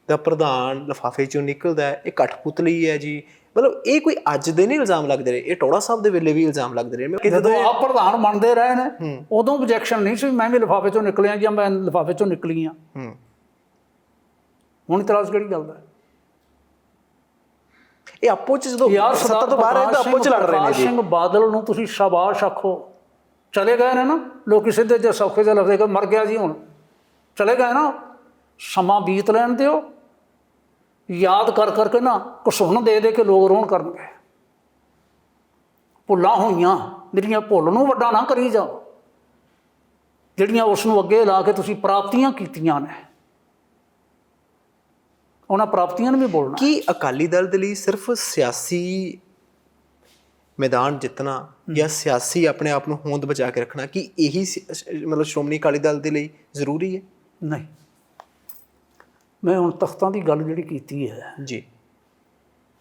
Speaker 1: ਦਾ ਪ੍ਰਧਾਨ ਲਿਫਾਫੇ 'ਚੋਂ ਨਿਕਲਦਾ ਹੈ, ਇਹ ਕਠਪੁਤਲੀ ਹੈ ਜੀ। ਮਤਲਬ ਇਹ ਕੋਈ ਅੱਜ ਦੇ ਨਹੀਂ ਇਲਜ਼ਾਮ ਲੱਗਦੇ ਰਹੇ, ਇਹ ਟੌੜਾ ਸਾਹਿਬ ਦੇ ਵੇਲੇ ਵੀ ਇਲਜ਼ਾਮ ਲੱਗਦੇ ਰਹੇ।
Speaker 2: ਜਦੋਂ ਆਪ ਪ੍ਰਧਾਨ ਬਣਦੇ ਰਹੇ ਨੇ ਉਦੋਂ ਓਬਜੈਕਸ਼ਨ ਨਹੀਂ ਸੀ, ਮੈਂ ਵੀ ਲਿਫਾਫੇ 'ਚੋਂ ਨਿਕਲਿਆ ਜਾਂ ਮੈਂ ਲਿਫਾਫੇ 'ਚੋਂ ਨਿਕਲੀ ਹਾਂ। ਹੁਣ ਇਤਰਾਜ਼ ਕਿਹੜੀ ਗੱਲ ਦਾ? ਇਹ ਆਪੋ 'ਚ ਜਦੋਂ ਸੱਤਾ ਤੋਂ ਬਾਹਰ ਹੈ ਤਾਂ ਆਪੋ 'ਚ ਲੜ ਰਹੇ ਨੇ ਜੀ। ਸਿੰਘ ਬਾਦਲ ਨੂੰ ਤੁਸੀਂ ਸ਼ਾਬਾਸ਼ ਆਖੋ, ਚਲੇ ਗਏ ਨੇ ਨਾ ਲੋਕੀ ਸਿੱਧੇ ਜੇ ਸੌਖੇ ਜਿਹੇ ਲਫ਼ਜ਼ ਕਿ ਮਰ ਗਿਆ ਜੀ, ਹੁਣ ਚਲੇ ਗਏ ਨਾ, ਸਮਾਂ ਬੀਤ ਲੈਣ ਦਿਓ। ਯਾਦ ਕਰ ਕਰਕੇ ਨਾ ਘਸੁਣ ਦੇ ਕੇ ਲੋਕ ਰੋਣ ਕਰਨਗੇ। ਭੁੱਲਾਂ ਹੋਈਆਂ ਜਿਹੜੀਆਂ ਭੁੱਲ ਨੂੰ ਵੱਡਾ ਨਾ ਕਰੀ ਜਾਓ, ਜਿਹੜੀਆਂ ਉਸ ਨੂੰ ਅੱਗੇ ਲਾ ਕੇ ਤੁਸੀਂ ਪ੍ਰਾਪਤੀਆਂ ਕੀਤੀਆਂ ਨੇ, ਉਹਨਾਂ ਪ੍ਰਾਪਤੀਆਂ ਨੂੰ ਵੀ ਬੋਲਣਾ।
Speaker 1: ਕੀ ਅਕਾਲੀ ਦਲ ਦੇ ਲਈ ਸਿਰਫ ਸਿਆਸੀ ਮੈਦਾਨ ਜਿੱਤਣਾ ਜਾਂ ਸਿਆਸੀ ਆਪਣੇ ਆਪ ਨੂੰ ਹੋਂਦ ਬਚਾ ਕੇ ਰੱਖਣਾ, ਕੀ ਇਹੀ ਮਤਲਬ ਸ਼੍ਰੋਮਣੀ ਅਕਾਲੀ ਦਲ ਦੇ ਲਈ ਜ਼ਰੂਰੀ ਹੈ?
Speaker 2: ਨਹੀਂ, ਮੈਂ ਹੁਣ ਤਖਤਾਂ ਦੀ ਗੱਲ ਜਿਹੜੀ ਕੀਤੀ ਹੈ
Speaker 1: ਜੀ,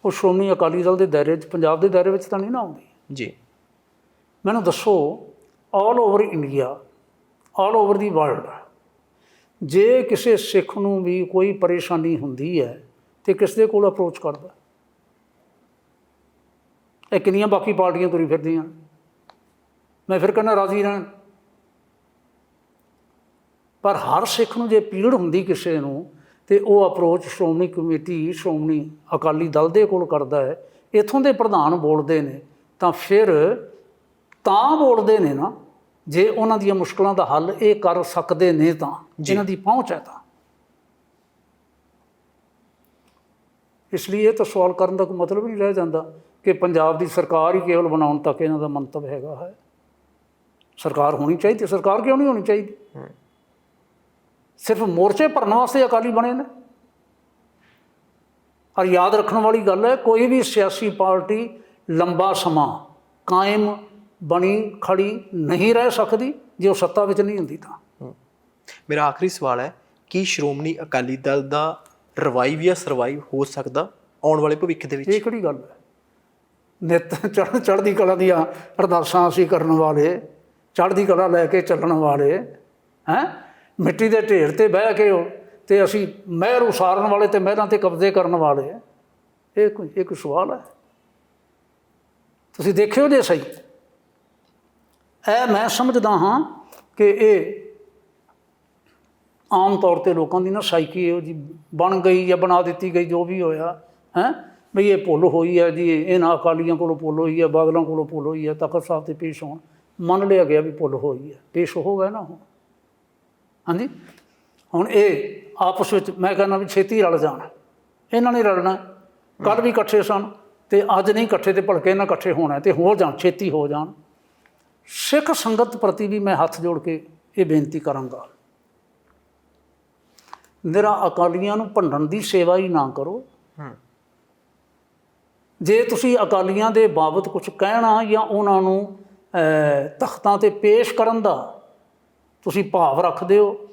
Speaker 2: ਉਹ ਸ਼੍ਰੋਮਣੀ ਅਕਾਲੀ ਦਲ ਦੇ ਦਾਇਰੇ 'ਚ, ਪੰਜਾਬ ਦੇ ਦਾਇਰੇ ਵਿੱਚ ਤਾਂ ਨਹੀਂ ਨਾ ਆਉਂਦੀ
Speaker 1: ਜੀ।
Speaker 2: ਮੈਨੂੰ ਦੱਸੋ, all over India, all over ਦੀ ਵਰਲਡ, ਜੇ ਕਿਸੇ ਸਿੱਖ ਨੂੰ ਵੀ ਕੋਈ ਪਰੇਸ਼ਾਨੀ ਹੁੰਦੀ ਹੈ ਤੇ ਕਿਸ ਦੇ ਕੋਲ ਅਪਰੋਚ ਕਰਦਾ? ਇਹ ਕਿੰਨੀਆਂ ਬਾਕੀ ਪਾਰਟੀਆਂ ਤੁਰੀ ਫਿਰਦੀਆਂ। ਮੈਂ ਫਿਰ ਕਹਿੰਦਾ ਰਾਜ਼ੀ ਰਹਿਣ, ਪਰ ਹਰ ਸਿੱਖ ਨੂੰ ਜੇ ਪੀੜ ਹੁੰਦੀ ਕਿਸੇ ਨੂੰ ਤੇ ਉਹ ਅਪਰੋਚ ਸ਼੍ਰੋਮਣੀ ਕਮੇਟੀ, ਸ਼੍ਰੋਮਣੀ ਅਕਾਲੀ ਦਲ ਦੇ ਕੋਲ ਕਰਦਾ ਹੈ। ਇੱਥੋਂ ਦੇ ਪ੍ਰਧਾਨ ਬੋਲਦੇ ਨੇ ਤਾਂ ਫਿਰ ਤਾਂ ਬੋਲਦੇ ਨੇ ਨਾ ਜੇ ਉਹਨਾਂ ਦੀਆਂ ਮੁਸ਼ਕਲਾਂ ਦਾ ਹੱਲ ਇਹ ਕਰ ਸਕਦੇ ਨੇ, ਤਾਂ ਇਹਨਾਂ ਦੀ ਪਹੁੰਚ ਹੈ ਤਾਂ। ਇਸ ਲਈ ਇਹ ਤਾਂ ਸਵਾਲ ਕਰਨ ਦਾ ਕੋਈ ਮਤਲਬ ਨਹੀਂ ਰਹਿ ਜਾਂਦਾ ਕਿ ਪੰਜਾਬ ਦੀ ਸਰਕਾਰ ਹੀ ਕੇਵਲ ਬਣਾਉਣ ਤੱਕ ਇਹਨਾਂ ਦਾ ਮੰਤਵ ਹੈਗਾ ਹੈ। ਸਰਕਾਰ ਹੋਣੀ ਚਾਹੀਦੀ। ਸਰਕਾਰ ਕਿਉਂ ਨਹੀਂ ਹੋਣੀ ਚਾਹੀਦੀ? ਸਿਰਫ ਮੋਰਚੇ ਭਰਨ ਵਾਸਤੇ ਅਕਾਲੀ ਬਣੇ ਨੇ। ਔਰ ਯਾਦ ਰੱਖਣ ਵਾਲੀ ਗੱਲ ਹੈ, ਕੋਈ ਵੀ ਸਿਆਸੀ ਪਾਰਟੀ ਲੰਬਾ ਸਮਾਂ ਕਾਇਮ ਬਣੀ ਖੜੀ ਨਹੀਂ ਰਹਿ ਸਕਦੀ ਜੇ ਉਹ ਸੱਤਾ ਵਿੱਚ ਨਹੀਂ ਹੁੰਦੀ ਤਾਂ।
Speaker 1: ਮੇਰਾ ਆਖਰੀ ਸਵਾਲ ਹੈ, ਕੀ ਸ਼੍ਰੋਮਣੀ ਅਕਾਲੀ ਦਲ ਦਾ ਰਿਵਾਈਵ ਜਾਂ ਸਰਵਾਈਵ ਹੋ ਸਕਦਾ ਆਉਣ ਵਾਲੇ ਭਵਿੱਖ ਦੇ ਵਿੱਚ?
Speaker 2: ਇਹ ਕਿਹੜੀ ਗੱਲ ਹੈ? ਨਿੱਤ ਚੜ੍ਹਦੀ ਕਲਾ ਦੀਆਂ ਅਰਦਾਸਾਂ ਅਸੀਂ ਕਰਨ ਵਾਲੇ, ਚੜ੍ਹਦੀ ਕਲਾ ਲੈ ਕੇ ਚੱਲਣ ਵਾਲੇ ਹੈਂ, ਮਿੱਟੀ ਦੇ ਢੇਰ ਤੇ ਬਹਿ ਕੇ ਤੇ ਅਸੀਂ ਮਹਿਰ ਉਸਾਰਨ ਵਾਲੇ ਤੇ ਮਹਿਰਾਂ ਤੇ ਕਬਜ਼ੇ ਕਰਨ ਵਾਲੇ ਆ। ਇਹ ਕੋਈ ਸਵਾਲ ਹੈ? ਤੁਸੀਂ ਦੇਖਿਓ ਜੇ ਸਹੀ। ਇਹ ਮੈਂ ਸਮਝਦਾ ਹਾਂ ਕਿ ਇਹ ਆਮ ਤੌਰ ਤੇ ਲੋਕਾਂ ਦੀ ਨਾ ਸਾਈਕੀ ਇਹੋ ਜਿਹੀ ਬਣ ਗਈ ਜਾਂ ਬਣਾ ਦਿੱਤੀ ਗਈ, ਜੋ ਵੀ ਹੋਇਆ ਹੈ ਬਈ ਇਹ ਭੁੱਲ ਹੋਈ ਹੈ ਜੀ, ਇਹਨਾਂ ਅਕਾਲੀਆਂ ਕੋਲੋਂ ਭੁੱਲ ਹੋਈ ਹੈ, ਬਾਦਲਾਂ ਕੋਲੋਂ ਭੁੱਲ ਹੋਈ ਹੈ, ਤਖ਼ਤ ਸਾਹਿਬ 'ਤੇ ਪੇਸ਼ ਹੋਣ। ਮੰਨ ਲਿਆ ਗਿਆ ਵੀ ਭੁੱਲ ਹੋਈ ਹੈ, ਪੇਸ਼ ਹੋ ਗਏ ਨਾ ਹੁਣ। ਹਾਂਜੀ, ਹੁਣ ਇਹ ਆਪਸ ਵਿੱਚ ਮੈਂ ਕਹਿੰਦਾ ਵੀ ਛੇਤੀ ਰਲ ਜਾਣ। ਇਹਨਾਂ ਨੇ ਰਲਣਾ, ਕੱਲ੍ਹ ਵੀ ਇਕੱਠੇ ਸਨ ਅਤੇ ਅੱਜ ਨਹੀਂ ਇਕੱਠੇ, ਤੇ ਭਲਕੇ ਇਹਨਾਂ ਇਕੱਠੇ ਹੋਣਾ ਅਤੇ ਹੋ ਜਾਣ, ਛੇਤੀ ਹੋ ਜਾਣ। ਸਿੱਖ ਸੰਗਤ ਪ੍ਰਤੀ ਵੀ ਮੈਂ ਹੱਥ ਜੋੜ ਕੇ ਇਹ ਬੇਨਤੀ ਕਰਾਂਗਾ, ਮੇਰਾ ਅਕਾਲੀਆਂ ਨੂੰ ਭੰਡਣ ਦੀ ਸੇਵਾ ਹੀ ਨਾ ਕਰੋ। ਜੇ ਤੁਸੀਂ ਅਕਾਲੀਆਂ ਦੇ ਬਾਬਤ ਕੁਝ ਕਹਿਣਾ ਜਾਂ ਉਹਨਾਂ ਨੂੰ ਤਖਤਾਂ 'ਤੇ ਪੇਸ਼ ਕਰਨ ਦਾ ਤੁਸੀਂ ਭਾਵ ਰੱਖਦੇ ਹੋ,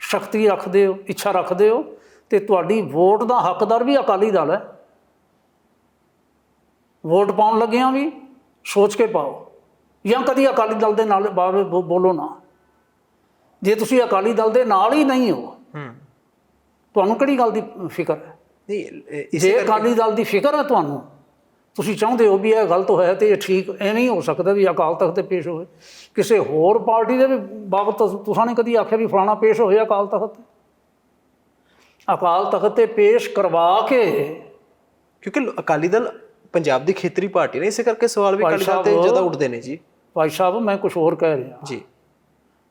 Speaker 2: ਸ਼ਕਤੀ ਰੱਖਦੇ ਹੋ, ਇੱਛਾ ਰੱਖਦੇ ਹੋ, ਅਤੇ ਤੁਹਾਡੀ ਵੋਟ ਦਾ ਹੱਕਦਾਰ ਵੀ ਅਕਾਲੀ ਦਲ ਹੈ। ਵੋਟ ਪਾਉਣ ਲੱਗਿਆਂ ਵੀ ਸੋਚ ਕੇ ਪਾਓ, ਜਾਂ ਕਦੀ ਅਕਾਲੀ ਦਲ ਦੇ ਨਾਲ ਬਾਰੇ ਬੋਲੋ ਨਾ। ਜੇ ਤੁਸੀਂ ਅਕਾਲੀ ਦਲ ਦੇ ਨਾਲ ਹੀ ਨਹੀਂ ਹੋ, ਤੁਹਾਨੂੰ ਕਿਹੜੀ ਗੱਲ ਦੀ ਫਿਕਰ ਹੈ? ਜੇ ਅਕਾਲੀ ਦਲ ਦੀ ਫਿਕਰ ਹੈ ਤੁਹਾਨੂੰ, ਤੁਸੀਂ ਚਾਹੁੰਦੇ ਹੋ ਵੀ ਇਹ ਗਲਤ ਹੋਇਆ ਅਤੇ ਇਹ ਠੀਕ, ਇਹ ਨਹੀਂ ਹੋ ਸਕਦਾ ਵੀ ਅਕਾਲ ਤਖਤ 'ਤੇ ਪੇਸ਼ ਹੋਵੇ। ਕਿਸੇ ਹੋਰ ਪਾਰਟੀ ਦੇ ਵੀ ਬਾਬਤ ਤੁਸੀਂ ਨੇ ਕਦੀ ਆਖਿਆ ਵੀ ਫਲਾਣਾ ਪੇਸ਼ ਹੋਇਆ ਅਕਾਲ ਤਖਤ 'ਤੇ? ਅਕਾਲ ਤਖਤ 'ਤੇ ਪੇਸ਼ ਕਰਵਾ ਕੇ,
Speaker 1: ਕਿਉਂਕਿ ਅਕਾਲੀ ਦਲ ਪੰਜਾਬ ਦੀ ਖੇਤਰੀ ਪਾਰਟੀ ਨੇ, ਇਸੇ ਕਰਕੇ ਸਵਾਲ ਵੀ ਅਕਾਲੀ ਦਲ 'ਤੇ ਜ਼ਿਆਦਾ ਉੱਠਦੇ ਨੇ ਜੀ।
Speaker 2: ਭਾਈ ਸਾਹਿਬ, ਮੈਂ ਕੁਛ ਹੋਰ ਕਹਿ ਰਿਹਾ
Speaker 1: ਜੀ।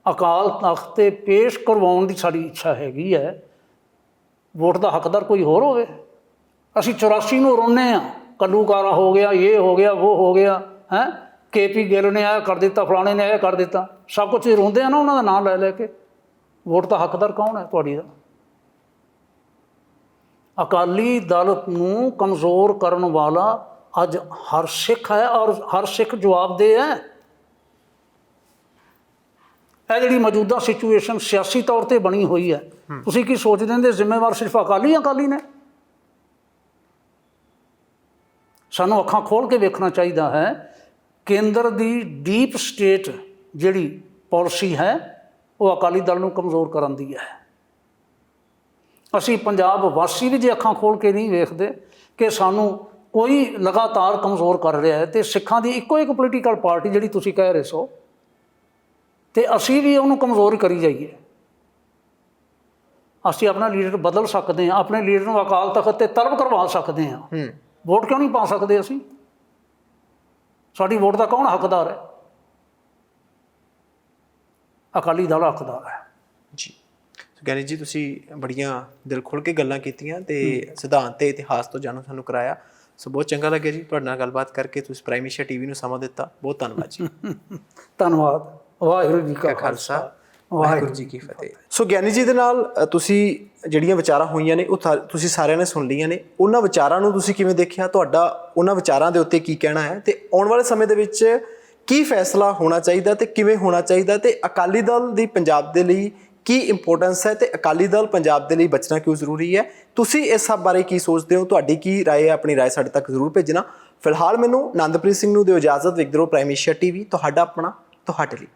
Speaker 2: ਅਕਾਲ ਤਖਤ 'ਤੇ ਪੇਸ਼ ਕਰਵਾਉਣ ਦੀ ਸਾਡੀ ਇੱਛਾ ਹੈਗੀ ਹੈ। ਵੋਟ ਦਾ ਹੱਕਦਾਰ ਕੋਈ ਹੋਰ ਹੋਵੇ। ਅਸੀਂ 84 ਨੂੰ ਰੋਂਦੇ ਹਾਂ, ਕੱਲੂਕਾਰਾ ਹੋ ਗਿਆ, ਇਹ ਹੋ ਗਿਆ, ਉਹ ਹੋ ਗਿਆ, ਹੈਂ KP ਗਿੱਲ ਨੇ ਇਹ ਕਰ ਦਿੱਤਾ, ਫਲਾਣੇ ਨੇ ਇਹ ਕਰ ਦਿੱਤਾ, ਸਭ ਕੁਝ ਰੋਂਦੇ ਆ ਨਾ ਉਹਨਾਂ ਦਾ ਨਾਂ ਲੈ ਲੈ ਕੇ। ਵੋਟ ਦਾ ਹੱਕਦਾਰ ਕੌਣ ਹੈ ਤੁਹਾਡੀ ਦਾ? ਅਕਾਲੀ ਦਲ ਨੂੰ ਕਮਜ਼ੋਰ ਕਰਨ ਵਾਲਾ ਅੱਜ ਹਰ ਸਿੱਖ ਹੈ, ਔਰ ਹਰ ਸਿੱਖ ਜਵਾਬਦੇਹ ਹੈ। ਇਹ ਜਿਹੜੀ ਮੌਜੂਦਾ ਸਿਚੁਏਸ਼ਨ ਸਿਆਸੀ ਤੌਰ 'ਤੇ ਬਣੀ ਹੋਈ ਹੈ, ਤੁਸੀਂ ਕੀ ਸੋਚਦੇ ਹੋ ਜ਼ਿੰਮੇਵਾਰ ਸਿਰਫ ਅਕਾਲੀ ਨੇ? ਸਾਨੂੰ ਅੱਖਾਂ ਖੋਲ੍ਹ ਕੇ ਵੇਖਣਾ ਚਾਹੀਦਾ ਹੈ। ਕੇਂਦਰ ਦੀ ਡੀਪ ਸਟੇਟ ਜਿਹੜੀ ਪਾਲਿਸੀ ਹੈ ਉਹ ਅਕਾਲੀ ਦਲ ਨੂੰ ਕਮਜ਼ੋਰ ਕਰਨ ਦੀ ਹੈ। ਅਸੀਂ ਪੰਜਾਬ ਵਾਸੀ ਵੀ ਜੇ ਅੱਖਾਂ ਖੋਲ੍ਹ ਕੇ ਨਹੀਂ ਵੇਖਦੇ ਕਿ ਸਾਨੂੰ ਕੋਈ ਲਗਾਤਾਰ ਕਮਜ਼ੋਰ ਕਰ ਰਿਹਾ ਹੈ, ਅਤੇ ਸਿੱਖਾਂ ਦੀ ਇੱਕੋ ਇੱਕ ਪੋਲੀਟੀਕਲ ਪਾਰਟੀ ਜਿਹੜੀ ਤੁਸੀਂ ਕਹਿ ਰਹੇ ਸੋ, ਅਤੇ ਅਸੀਂ ਵੀ ਉਹਨੂੰ ਕਮਜ਼ੋਰ ਕਰੀ ਜਾਈਏ। ਅਸੀਂ ਆਪਣਾ ਲੀਡਰ ਬਦਲ ਸਕਦੇ ਹਾਂ, ਆਪਣੇ ਲੀਡਰ ਨੂੰ ਅਕਾਲ ਤਖਤ 'ਤੇ ਤਲਬ ਕਰਵਾ ਸਕਦੇ ਹਾਂ। ਵੋਟ ਕਿਉਂ ਨਹੀਂ ਪਾ ਸਕਦੇ ਅਸੀਂ? ਸਾਡੀ ਵੋਟ ਦਾ ਕੌਣ ਹੱਕਦਾਰ ਹੈ? ਅਕਾਲੀ ਦਲ ਹੱਕਦਾਰ ਹੈ
Speaker 1: ਜੀ। ਗਿਆਨੀ ਜੀ, ਤੁਸੀਂ ਬੜੀਆਂ ਦਿਲ ਖੁੱਲ੍ਹ ਕੇ ਗੱਲਾਂ ਕੀਤੀਆਂ ਅਤੇ ਸਿਧਾਂਤ ਅਤੇ ਇਤਿਹਾਸ ਤੋਂ ਜਾਣੂ ਸਾਨੂੰ ਕਰਾਇਆ। ਸੋ ਬਹੁਤ ਚੰਗਾ ਲੱਗਿਆ ਜੀ ਤੁਹਾਡੇ ਨਾਲ ਗੱਲਬਾਤ ਕਰਕੇ। ਤੁਸੀਂ ਪ੍ਰਾਈਮ ਏਸ਼ੀਆ TV ਨੂੰ ਸਮਾਂ ਦਿੱਤਾ, ਬਹੁਤ ਧੰਨਵਾਦ ਜੀ।
Speaker 2: ਧੰਨਵਾਦ। ਵਾਹਿਗੁਰੂ ਜੀ ਕਾ
Speaker 1: ਖਾਲਸਾ, ਵਾਹਿਗੁਰੂ ਜੀ ਕੀ ਫਤਿਹ। ਸੋ ਗਿਆਨੀ ਜੀ ਦੇ ਨਾਲ ਤੁਸੀਂ ਜਿਹੜੀਆਂ ਵਿਚਾਰਾਂ ਹੋਈਆਂ ਨੇ ਉਹ ਤੁਸੀਂ ਸਾਰਿਆਂ ਨੇ ਸੁਣ ਲਈਆਂ ਨੇ। ਉਹਨਾਂ ਵਿਚਾਰਾਂ ਨੂੰ ਤੁਸੀਂ ਕਿਵੇਂ ਦੇਖਿਆ? ਤੁਹਾਡਾ ਉਹਨਾਂ ਵਿਚਾਰਾਂ ਦੇ ਉੱਤੇ ਕੀ ਕਹਿਣਾ ਹੈ, ਅਤੇ ਆਉਣ ਵਾਲੇ ਸਮੇਂ ਦੇ ਵਿੱਚ ਕੀ ਫੈਸਲਾ ਹੋਣਾ ਚਾਹੀਦਾ ਅਤੇ ਕਿਵੇਂ ਹੋਣਾ ਚਾਹੀਦਾ, ਅਤੇ ਅਕਾਲੀ ਦਲ ਦੀ ਪੰਜਾਬ ਦੇ ਲਈ ਕੀ ਇੰਪੋਰਟੈਂਸ ਹੈ, ਅਤੇ ਅਕਾਲੀ ਦਲ ਪੰਜਾਬ ਦੇ ਲਈ ਬਚਣਾ ਕਿਉਂ ਜ਼ਰੂਰੀ ਹੈ? ਤੁਸੀਂ ਇਸ ਸਭ ਬਾਰੇ ਕੀ ਸੋਚਦੇ ਹੋ? ਤੁਹਾਡੀ ਕੀ ਰਾਏ ਹੈ? ਆਪਣੀ ਰਾਏ ਸਾਡੇ ਤੱਕ ਜ਼ਰੂਰ ਭੇਜਣਾ। ਫਿਲਹਾਲ ਮੈਨੂੰ ਆਨੰਦਪ੍ਰੀਤ ਸਿੰਘ ਨੂੰ ਦਿਓ ਇਜਾਜ਼ਤ। ਵੇਖਦੇ ਰਹੋ ਪ੍ਰਾਈਮ ਏਸ਼ੀਆ TV, ਤੁਹਾਡਾ ਆਪਣਾ, ਤੁਹਾਡੇ ਲਈ।